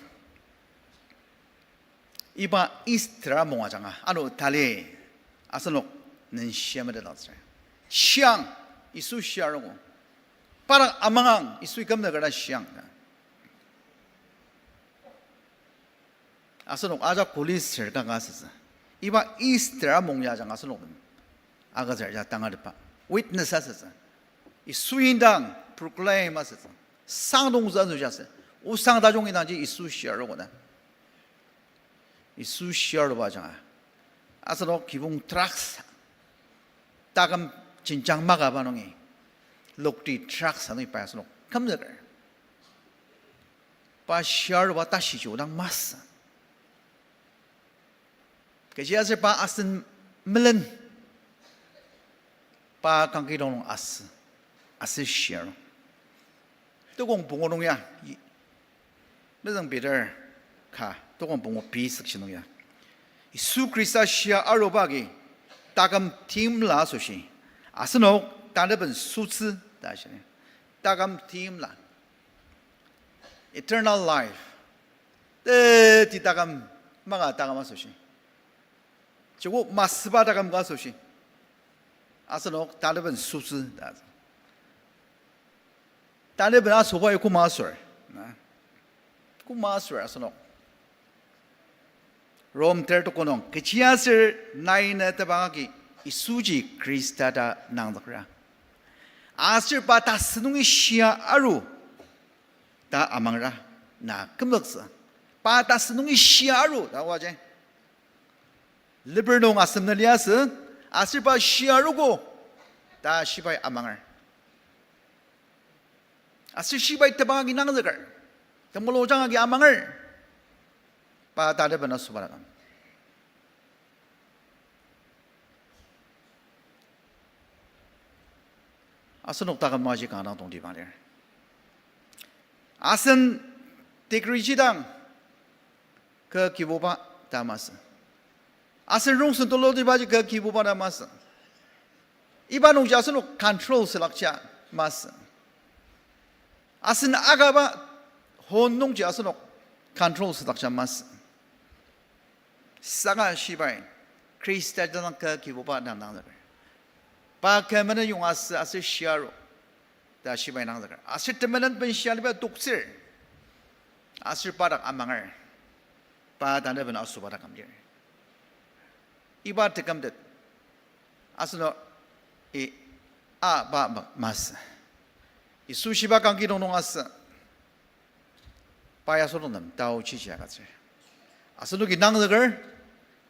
이바 이스트라 몽아장아 아노 달레 아스노는 시험을 넣었어요. 시앙 이수 시아르고 빠랑 아망앙 이수 이감나가라 시앙 아스노 아자 콜리스르가 가스서 이바 이스트라 몽야장 아스노 아가자자 땅아르파 위트너스 하스서 이 수인당 proclaim 하스서 상동자주자서 우상 다종이 나지 이수 시어로거든. 이수 시어로 봐잖아. 아서로 기분 트락스. 따금 진장 막아봐놓니. 록디 트락스는 빠서로 감자를. 바 시어로 봐 다시 조당 마스. 그지야서 바 아슨 밀len. 바 강기동은 아스 시어로. 뜨거운 봉어농이야. 너는 비를 가 또건 봉어 비스키노야. 수 그리스도시아 아로바기 따감 팀라 소시 아스노 다르번 수츠 다시네 따감 팀라 eternal life 때 따감 마가 따감 소시 저거 마스바 따감 가 소시 아스노 다르번 수츠 다但你本来说话有古马水，古马水啊，是喏。Rom terto konong keciasir naina tabangaki isuji Krista da nangdakra. Asir bata senungi shia aru da amangra na kemloksa. Bata senungi shia aru da waje. Libernong asam naliasa asir ba shia arugo da shibai amangar. Asir shibai tabangaki nangdakar. Temolojangaki amangar. Bata de bana subarakam. Asan oktakan maji kanang tong di bangler. Asan tikrijidang ke kibupa damas. Asan rongsun tolo di baji ke kibupa damas. Iba nong jasan ok control selakcha mas. Asan agaba hon nong jasan ok control selakcha mas. Sanga shibai Krista dalam ke kibupa dan nang zakar. Pakai mana yung asir shiaro dah shibai nang zakar. Asir temenan pen shialiba tuksir. Asir padak amangar. Pa tanda ben asu padak amdir. Iba tekam det. Asno ba mas. Isu shiba kangki dong as. Paya solonam tau cici agat. Asno ki nang zakar.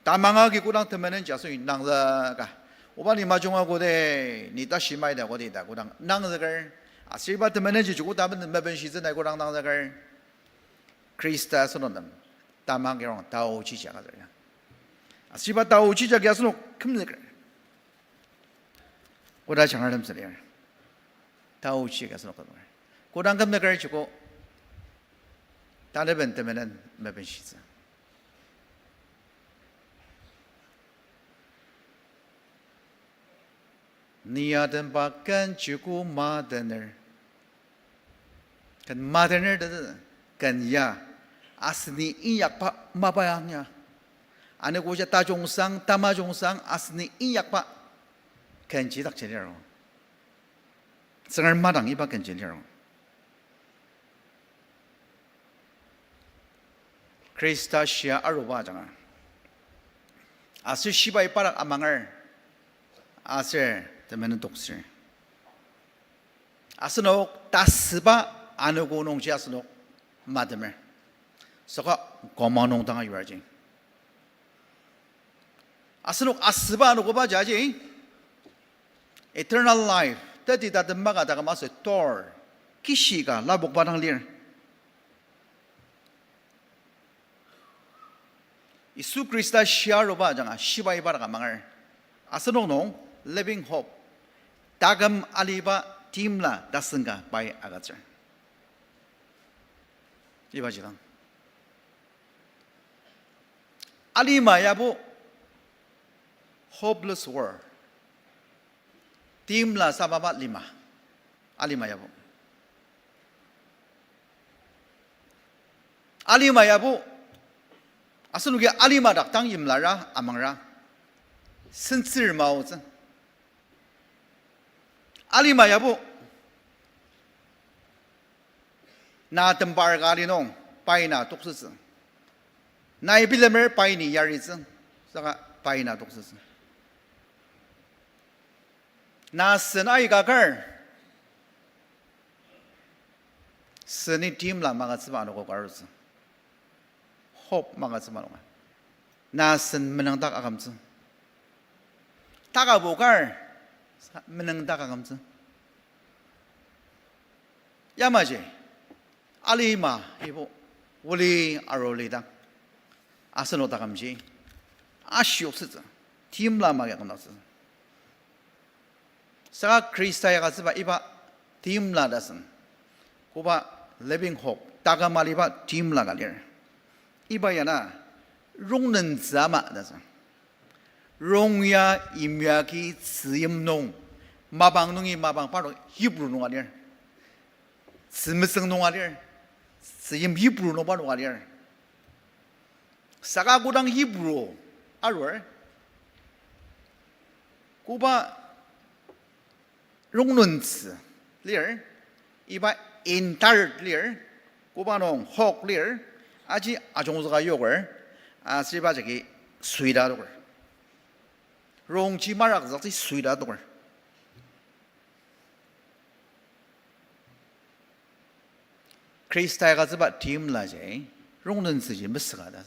다망하게 꾸랑 때문에는 자수이 낭자가 오바니 마중하고 돼 니다 심마이다 고디다 꾸랑 낭자걸 아실바 때문에 지고 다면 몇번 시즌 내고 랑 낭자걸 크리스타 선언담 다망게랑 다오 지자가 되냐 아실바 다오 지자가 야스노 큼네걸 고다 장하름 쓰려 다오 지자가 선언 거들 고랑 금네걸 지고 다른 때문에는 몇번 시즌 Niadan bakan cukup madener, kan madener itu kan ya asni iyak pak mabayangnya, ane goja tajongsang tamajongsang asni iyak pak kan jidak jelero, sengal madang iba kan jelero. Krista Shia aruba jangan, asir shibai parak amangar, asir temen dokser. Asnok tasba anugo nong jasnok madmer. Saka gomanong tanga yuarjing. Asnok asba anugo ba jaji. Eternal life. Tadi datem maga daga masuk tor. Kishiga labok barang lir. Isu Krista shiaroba jangan shibai baraga mangar. Asnok nong living hope. Dagam aliba timla dasenga bai agajar. Iba jilang. Alima yabu hopeless world. Timla sababat lima. Alima yabu. Alima yabu asnugi alima dak tang yimlara amangra. Sensir mauzen. Alima yabu na tembar gali nong pai na tuksus na ibilemer pai ni yariz saka pai na tuksus na senai gakar seni tim la mga tsima no garus hope mga tsima no na sen menang tak akamtsu taka bokar menang tak akamtsu yamaje alima ibu wuli aroli dang asano takamji asyok seza tim la mga kanasa sa Krista ya kasi ba iba tim la dasan kuba living hope tagamali ba tim la galir iba yana rongnen zama dasan rongya imyaki tsiyimnong mabangnongi mabang paro Hebrew nong galir tsimseng nong galir tsiyim Hebrew nong paro galir saka gudang Hebrew alwar kuba 롱런츠 lir 이바 인달리얼 고바농 혹리얼 아지 아종스가 요걸 아시바 저기 수이라도걸 롱지마락 저기 수이라도걸 크리스타가 저바 팀라제 롱는 쓰지 무스가다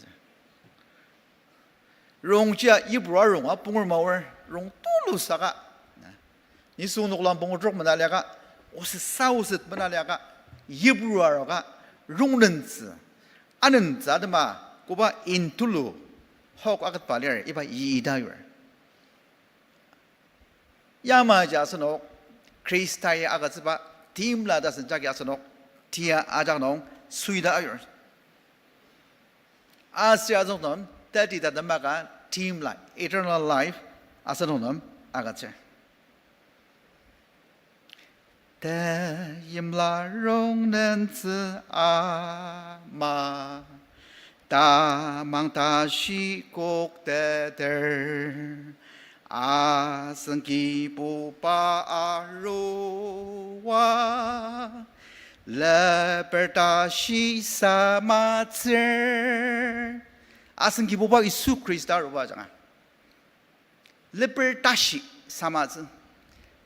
롱지야 이브라 롱아 뽕을 마월 롱 똘루사가 이 수능란 뽕을 쪽 만나려가 오스 사우스 만나려가 이브라가 롱는스 아는 자드마 고바 인툴루 혹 아갓 발레 이바 이다요 야마자스노 크리스타의 아가즈바 팀라다스 자기아스노 티아 아장농 수이다요 아시아존은 때디다 마가 팀라 eternal life 아스노는 아가체 대임라 롱는스 아마 다망다시 꼭대들 아승기부바로와 레베다시 사마츠 아승기부바 이수 크리스타로 바잖아 레베다시 사마츠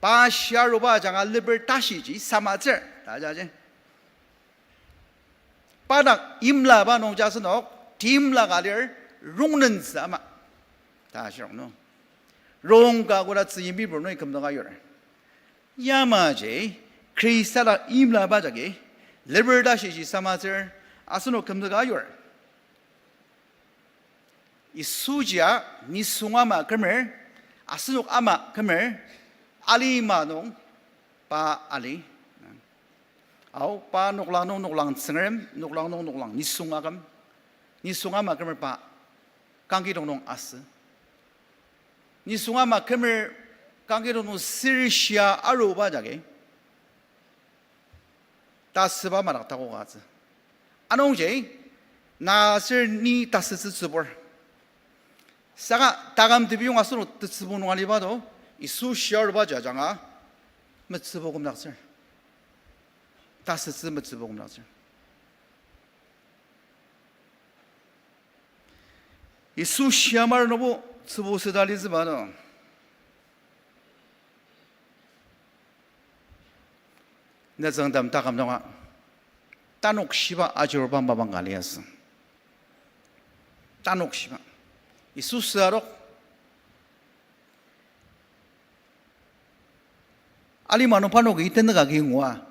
바시아로 바잖아 레베다시지 사마츠 다자제 바닥 임라바 농자스노 팀라가를 롱는스 아마 다시롱노 롱가고라 찌임비브노이 금동아요 야마제 크리스타라 임라바자게 레버다시지 사마즈 아스노 금동아요 이 수지야 니숭아마 금을 아스노 아마 금을 알리마농 바 알리 아우 바 녹랑농 녹랑 싱름 녹랑농 녹랑 니숭아감 니숭아마 금을 바 강기동농 아스 니숭아마 금을 강기동농 시리시아 아로바자게 다스바 마락타고 가즈 아농제 나슬 니 다스스 츠볼 사가 다감 드비용 아스노 뜨츠보노 알리바도 이 수시아로 바자장아 므츠보금 낙슬 다스스 므츠보금 낙슬 이 수시아마르 노보 츠보스달리즈바노 내정담 다감동아 따녹시바 아주르밤바방 갈리아스 따녹시바 이 수스아로 알리마노 파노기 이때는가 기웅와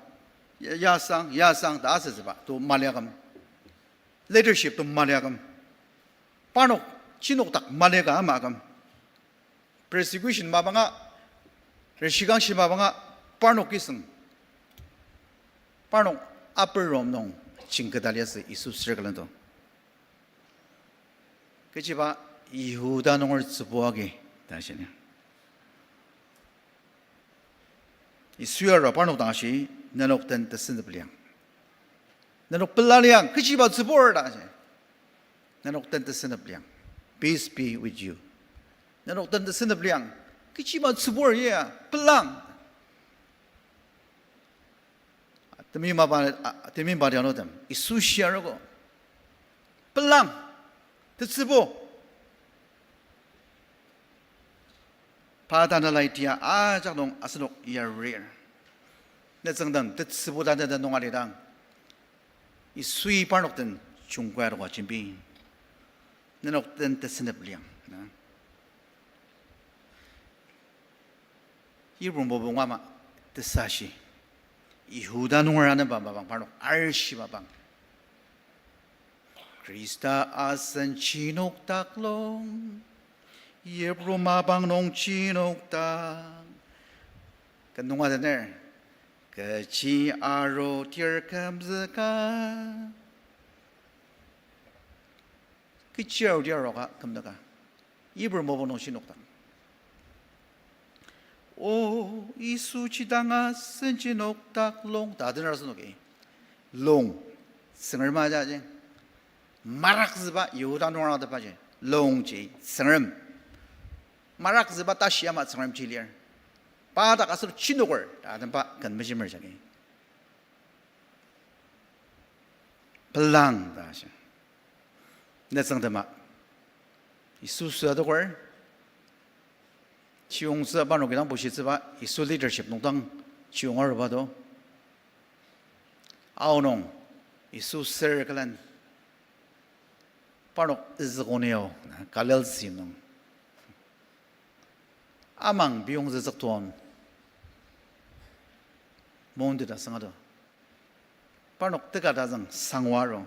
야상 다스즈바 또 말야감 리더십 또 말야감 파노 진옥딱 말야가 마감 persecution 마방아 시강시 마방아 파노 기승 파노 아플롬농 징크달리아스 이수스르글란도 그치바 이후다농을 츠보하게 다시네 이 수야라 파노 다시 나녹던 뜻은블량 나녹 블라리앙 그치바 츠보르다시 나녹던 뜻은블량 peace be with you 나녹던 뜻은블량 그치바 츠보르야 블랑 데미 마리아노담 이 수시아르고 블랑 드츠보 바다나라이티아 아작농 아스녹 이아리르 내정담 드츠보다는 농아리랑 이 수이 바녹든 중과로가 진비 내녹든 드스네블리앙 이분 보봉아마 드사시 이후다농을 하는 방방 바로 알시바방 크리스타 아선 진옥닥롱 예브로마방농 진옥닥 그농아드네 그치 아로 디얼컴즈가 그치 아로 디얼로가 금다가 이불 모보농 진옥닥 오 이수치당아 선진옥닥롱 다드나서 노게 롱 승을 맞아지 마락스바 요단동아다 바지 롱지 승을 마락스바 다시야마 승을 질리얼 바다가서 진옥을 다든바 건무심을 자게 belang da shi na zang de ma isu su de wer chiong se ba no ge dang bu shi zi ba isu leadership nong dang chiong er ba do ao nong isu ser kalan pa no iz go neo kalel si nong amang biong ze zak tuan monde da sang da pa no te ka da zang sangwa ro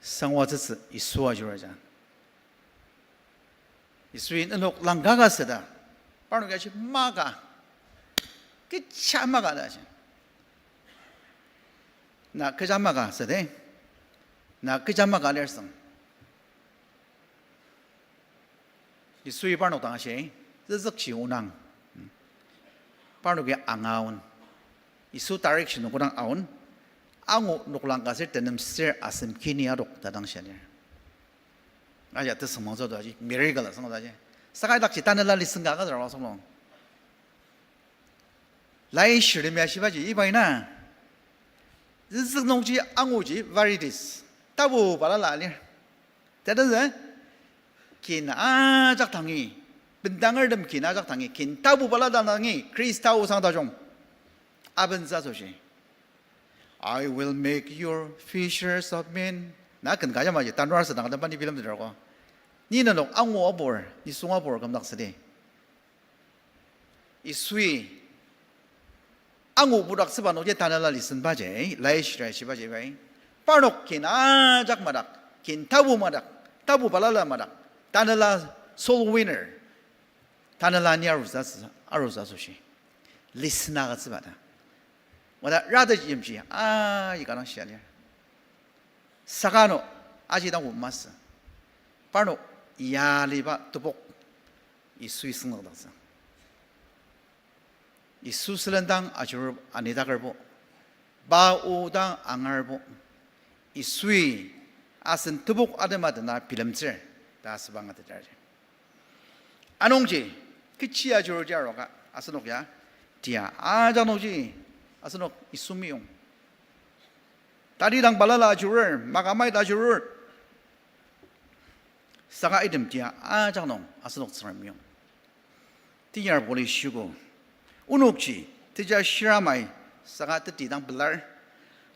sangwa zhe zi isu a ju ra jan isu in no lang ga ga se da pa no ga chi ma ga ke cha ma ga da jan na ke cha ma ga se de na ke cha ma ga le sang isu pa no da she zhe zak chi unang pa no ge angaun isu direction no ko dang aun angu nuklang ka sir tenem sir asim kini adok dadang shane aja te samang zo da ji miracle la sang da ji sakai dak chi tan la li singa ga ra song long lai shi de mya shi ba ji i bai na zi nong ji angu ji varieties ta bu ba la la li ta da zhe kin a jak tang yi bin dang er dem kin a jak tang yi kin ta bu ba la dang yi krista u sang da jong aben za zo shi I will make your fishers of men. Na kan kaya ma ji tan rar sa dang dan pan ni film de ko. Ni na nok ang wo bor, ni sunga bor kam dak sa de. Isui ang wo budak sa ba no je tan la li sin ba je, lai shi ra shi ba je bai. Pa nok kin a jak ma dak, kin tabu ma dak, tabu ba la ma dak. Tan la soul winner. Tan la ni aru sa so shi. Listener ga sa ba da. 我的拉的进去啊，一个人写的，啥个喏，阿吉当我妈是，把喏压力吧都不，一水生了当时，一苏斯人当阿就是阿尼达个不，把我当昂尔不，一水阿森都不阿的嘛的那皮lâm子，大是帮阿的这儿，阿农姐，去吃阿就是这样个，阿是喏呀，对啊，阿张农姐。 asano isumiyong tadi dang balala jurur magamai da jurur saka idem dia a janong asano tsramiyong tiyar boli shugo unokji tija shiramai saka tedi dang belar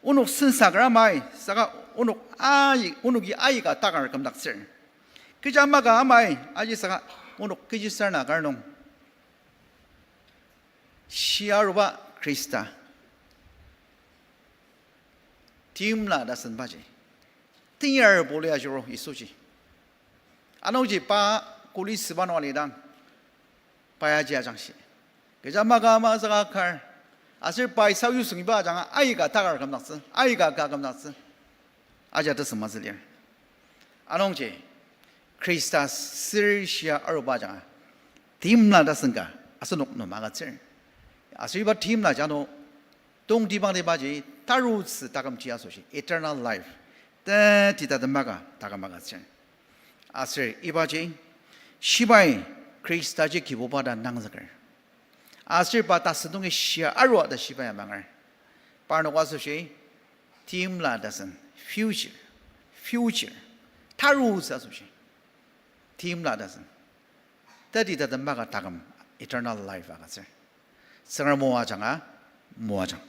unok sensagramai saka unok ai unoki ai ga tagar kamdak sir kijamaga amai aji saka unok kijisarna garnong shiaruba krista Tim la da san ba ji. Tiar bo le a juro isu ji. Ano ji pa kuli siban wa le dang. Pa ya ji a jang shi. Ge ja ma ga ma sa ga kar. Asir pa sau yu sung ba jang ai ga ta ga kam nak si. Ai ga kam nak si. A ja de什么字里? Ano ji Christus sir shia ar ba jang. Tim la da san ga. Asunok no ma ga zi. Asir ba tim la ja no dong di bang de ba ji 他如此大个基亚所说 eternal life， 但其他的马个大个马个钱，阿是一把钱，西拜 Christ 这基督把他弄这个，阿是把他始终的西阿罗的西拜马个，把那话说说 ，team 啦的是 future， 他如此所说 ，team 啦的是，但其他的马个大个 eternal life 啊个是，生而莫阿讲啊，莫阿讲。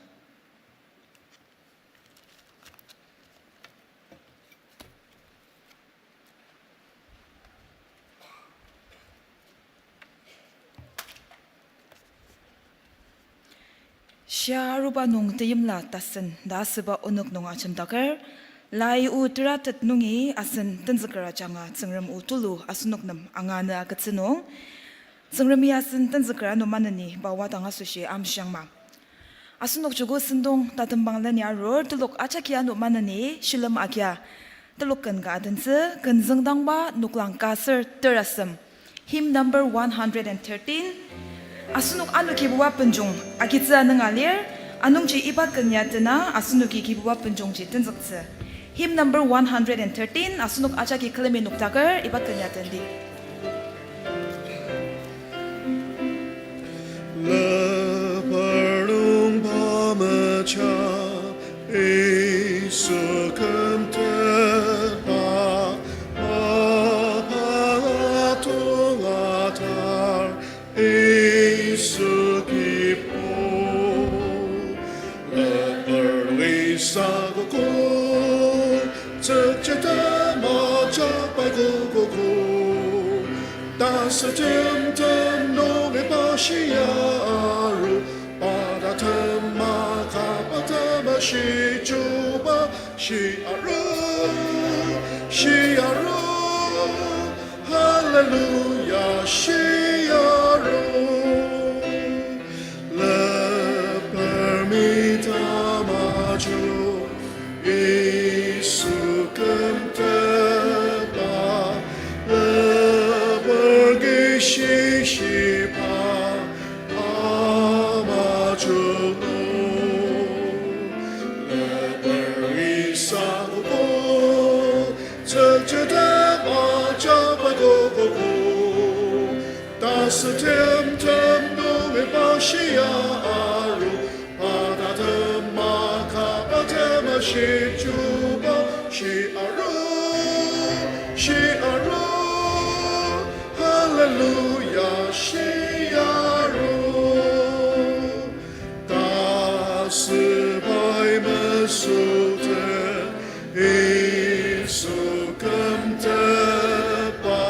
Sya rupa nung tayim la tasan da seba unuk nung acham takar lai u tiratat nungi asan tanzakara changa tsangram u tulu asunuk nam angana katsinong tsangrami asan tanzakara no manani bawa tanga sushi am syangma asunuk chugo sindong tatambang lan ya ror tuluk achakia no manani shilam akya tuluk kan ga adanse kan zangdang ba nuklang kasar terasam hymn number 113 Asunuk anu kibuwa penjong akitsa nangalir anung ji iba kenyatena asunuk kibuwa penjong ji tenzakse hymn number 113 asunuk aja ki kleme nuktaker iba kenyatendi La parung pama cha Isu kentera apatungatar Isu kipo leperlisaguku cecetama capai kukuku dasetem nonge pashiaru pada tema kapatema shijuba shiaru hallelujah shiaru lepermita maju Isu kenteba lepergishishipa amajuno lepergisagubo cecetema capagogogo dasetem nonge pashiaru padatema kapatema shijuba shiaru hallelujah shiaru dasbai mesute Isu kenteba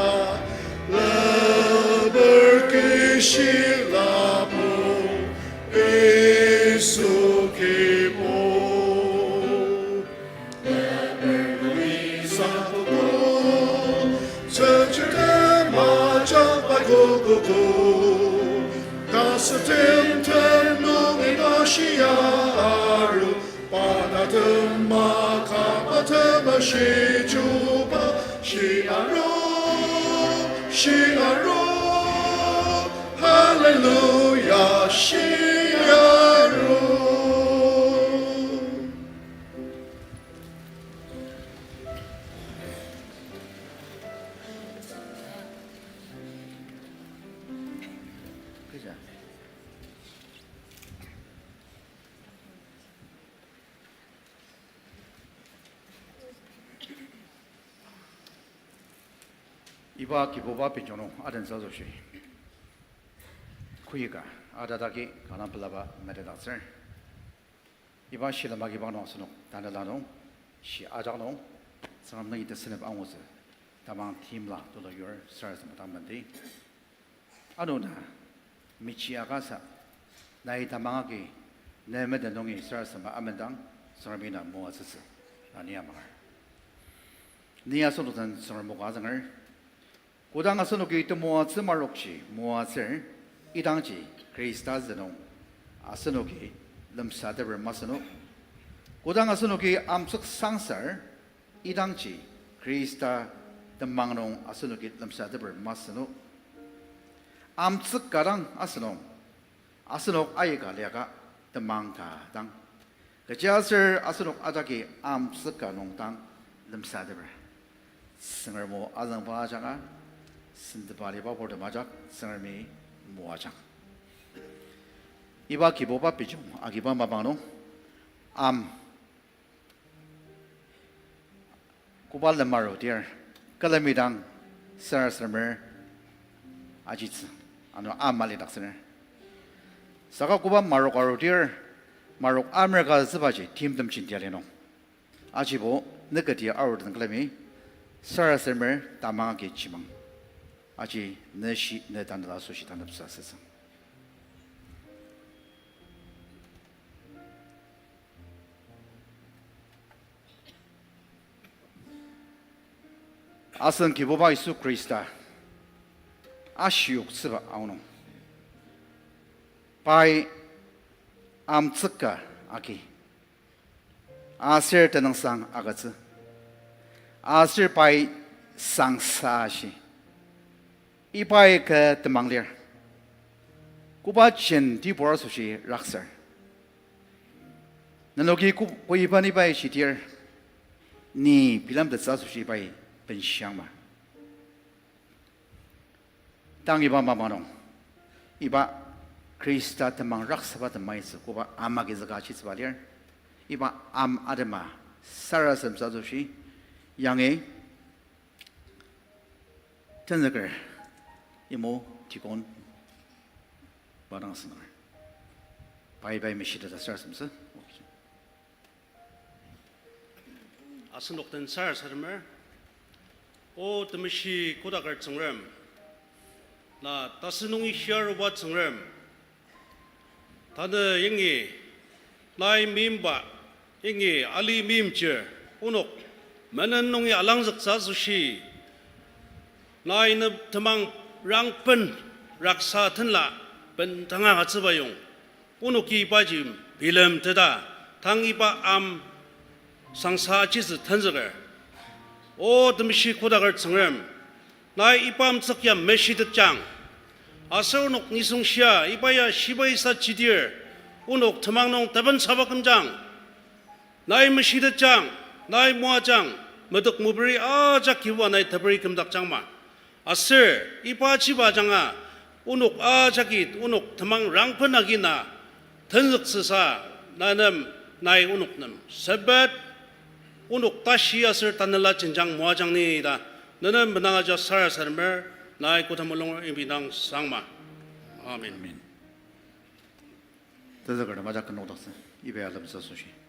leberkishilabu Isu kipo leberlisagugu cecetema capai kukuku dasetem nonge pashiaru padatema kapatema shijuba shiaru hallelujah shiaru 그죠? 이바 기보바 비조노 아든 서조시 쿠이가 아다다기 가나플라바 메데다서 이바 실마기 바노스노 단다노 시 아자노 사람들이 뜻스네 방오스 다만 팀라 도도요 서스 마담만디 아노나 미치아가사 나이 다망하기 내메데 농이 서스마 아멘당 서미나 모아스스 아니야마 니아소도던 서모가장을 고당아서 놓기 또 모아스 말록시 모아스 이당지 그리스타즈노 아스노기 름사데르 마스노 고당아서 놓기 암석 상설 이당지 그리스타 덤망농 아스노기 름사데르 마스노 암석 가랑 아스노 아스노 아이가 레가 덤망가당 그자서 아스노 아자기 암석 가농당 름사데르 승얼모 아장바자가 신드바리 바보르 마작 승얼미 모아장 이바 기보바 비중 아기바 마방노 암 kubalda maro dear kalamidang sarasmer ajits ano amali daksner saka kuba maro karo dear marok america zbaji team dam chintialeno ajibo negatia award klami sarasmer tamang ke chimang aji neshi ne dandala soshi dandapsa sesa 아선 기보바 이수 그리스다 아시옥 스바 아우노 바이 암츠카 아기 아셀 때능상 아가츠 아셀 바이 상사시 이바이 그 드망리어 구바친 디보라수시 락서 너노기 구이바니 바이 시디어 니 빌람드 사수시 바이本乡嘛，当一把妈妈弄，一把克里斯塔的忙raksa的麦子，我把阿妈给自家去吃吧点。 이바 암 아데마 사라섬 사조시 양의 전적을 이모 티곤 바랑스너 바이바이 메시드다 사라섬스 아스녹된 살 사람을 오 드미시 고다갈 정름 나 따스농이 히아르바 정름 다들 영이 나이 밈바 영이 알리 밈저 오녹 많은 농이 알랑적 사수시 나이는 더망 랑펀 락사 튼라 벤당아 가츠바용 오녹이 바짐 빌름 드다 당이바 암 상사 지스 턴저걸 오 듬시 고닥을 청음 나의 이밤 석야 메시드장 아서운옥 니숭시야 이바야 시바이사 지디얼 운옥 터망농 더번 사박금장 나의 메시드장 나의 모아장 머덕 무브리 아자 기와 나의 더버리 금닥장마 아서 이바 지바장아 운옥 아자기 운옥 터망 랑펀하기나 던석스사 나는 나의 운옥놈 서벳 운옥 다시야슬 단늘라 진장 모아장니다 너는 menang아자 살살mer 나의 고타물롱을 임비당 상마 아멘 전적을 맞아 끝놓았어 이베 알람 사조시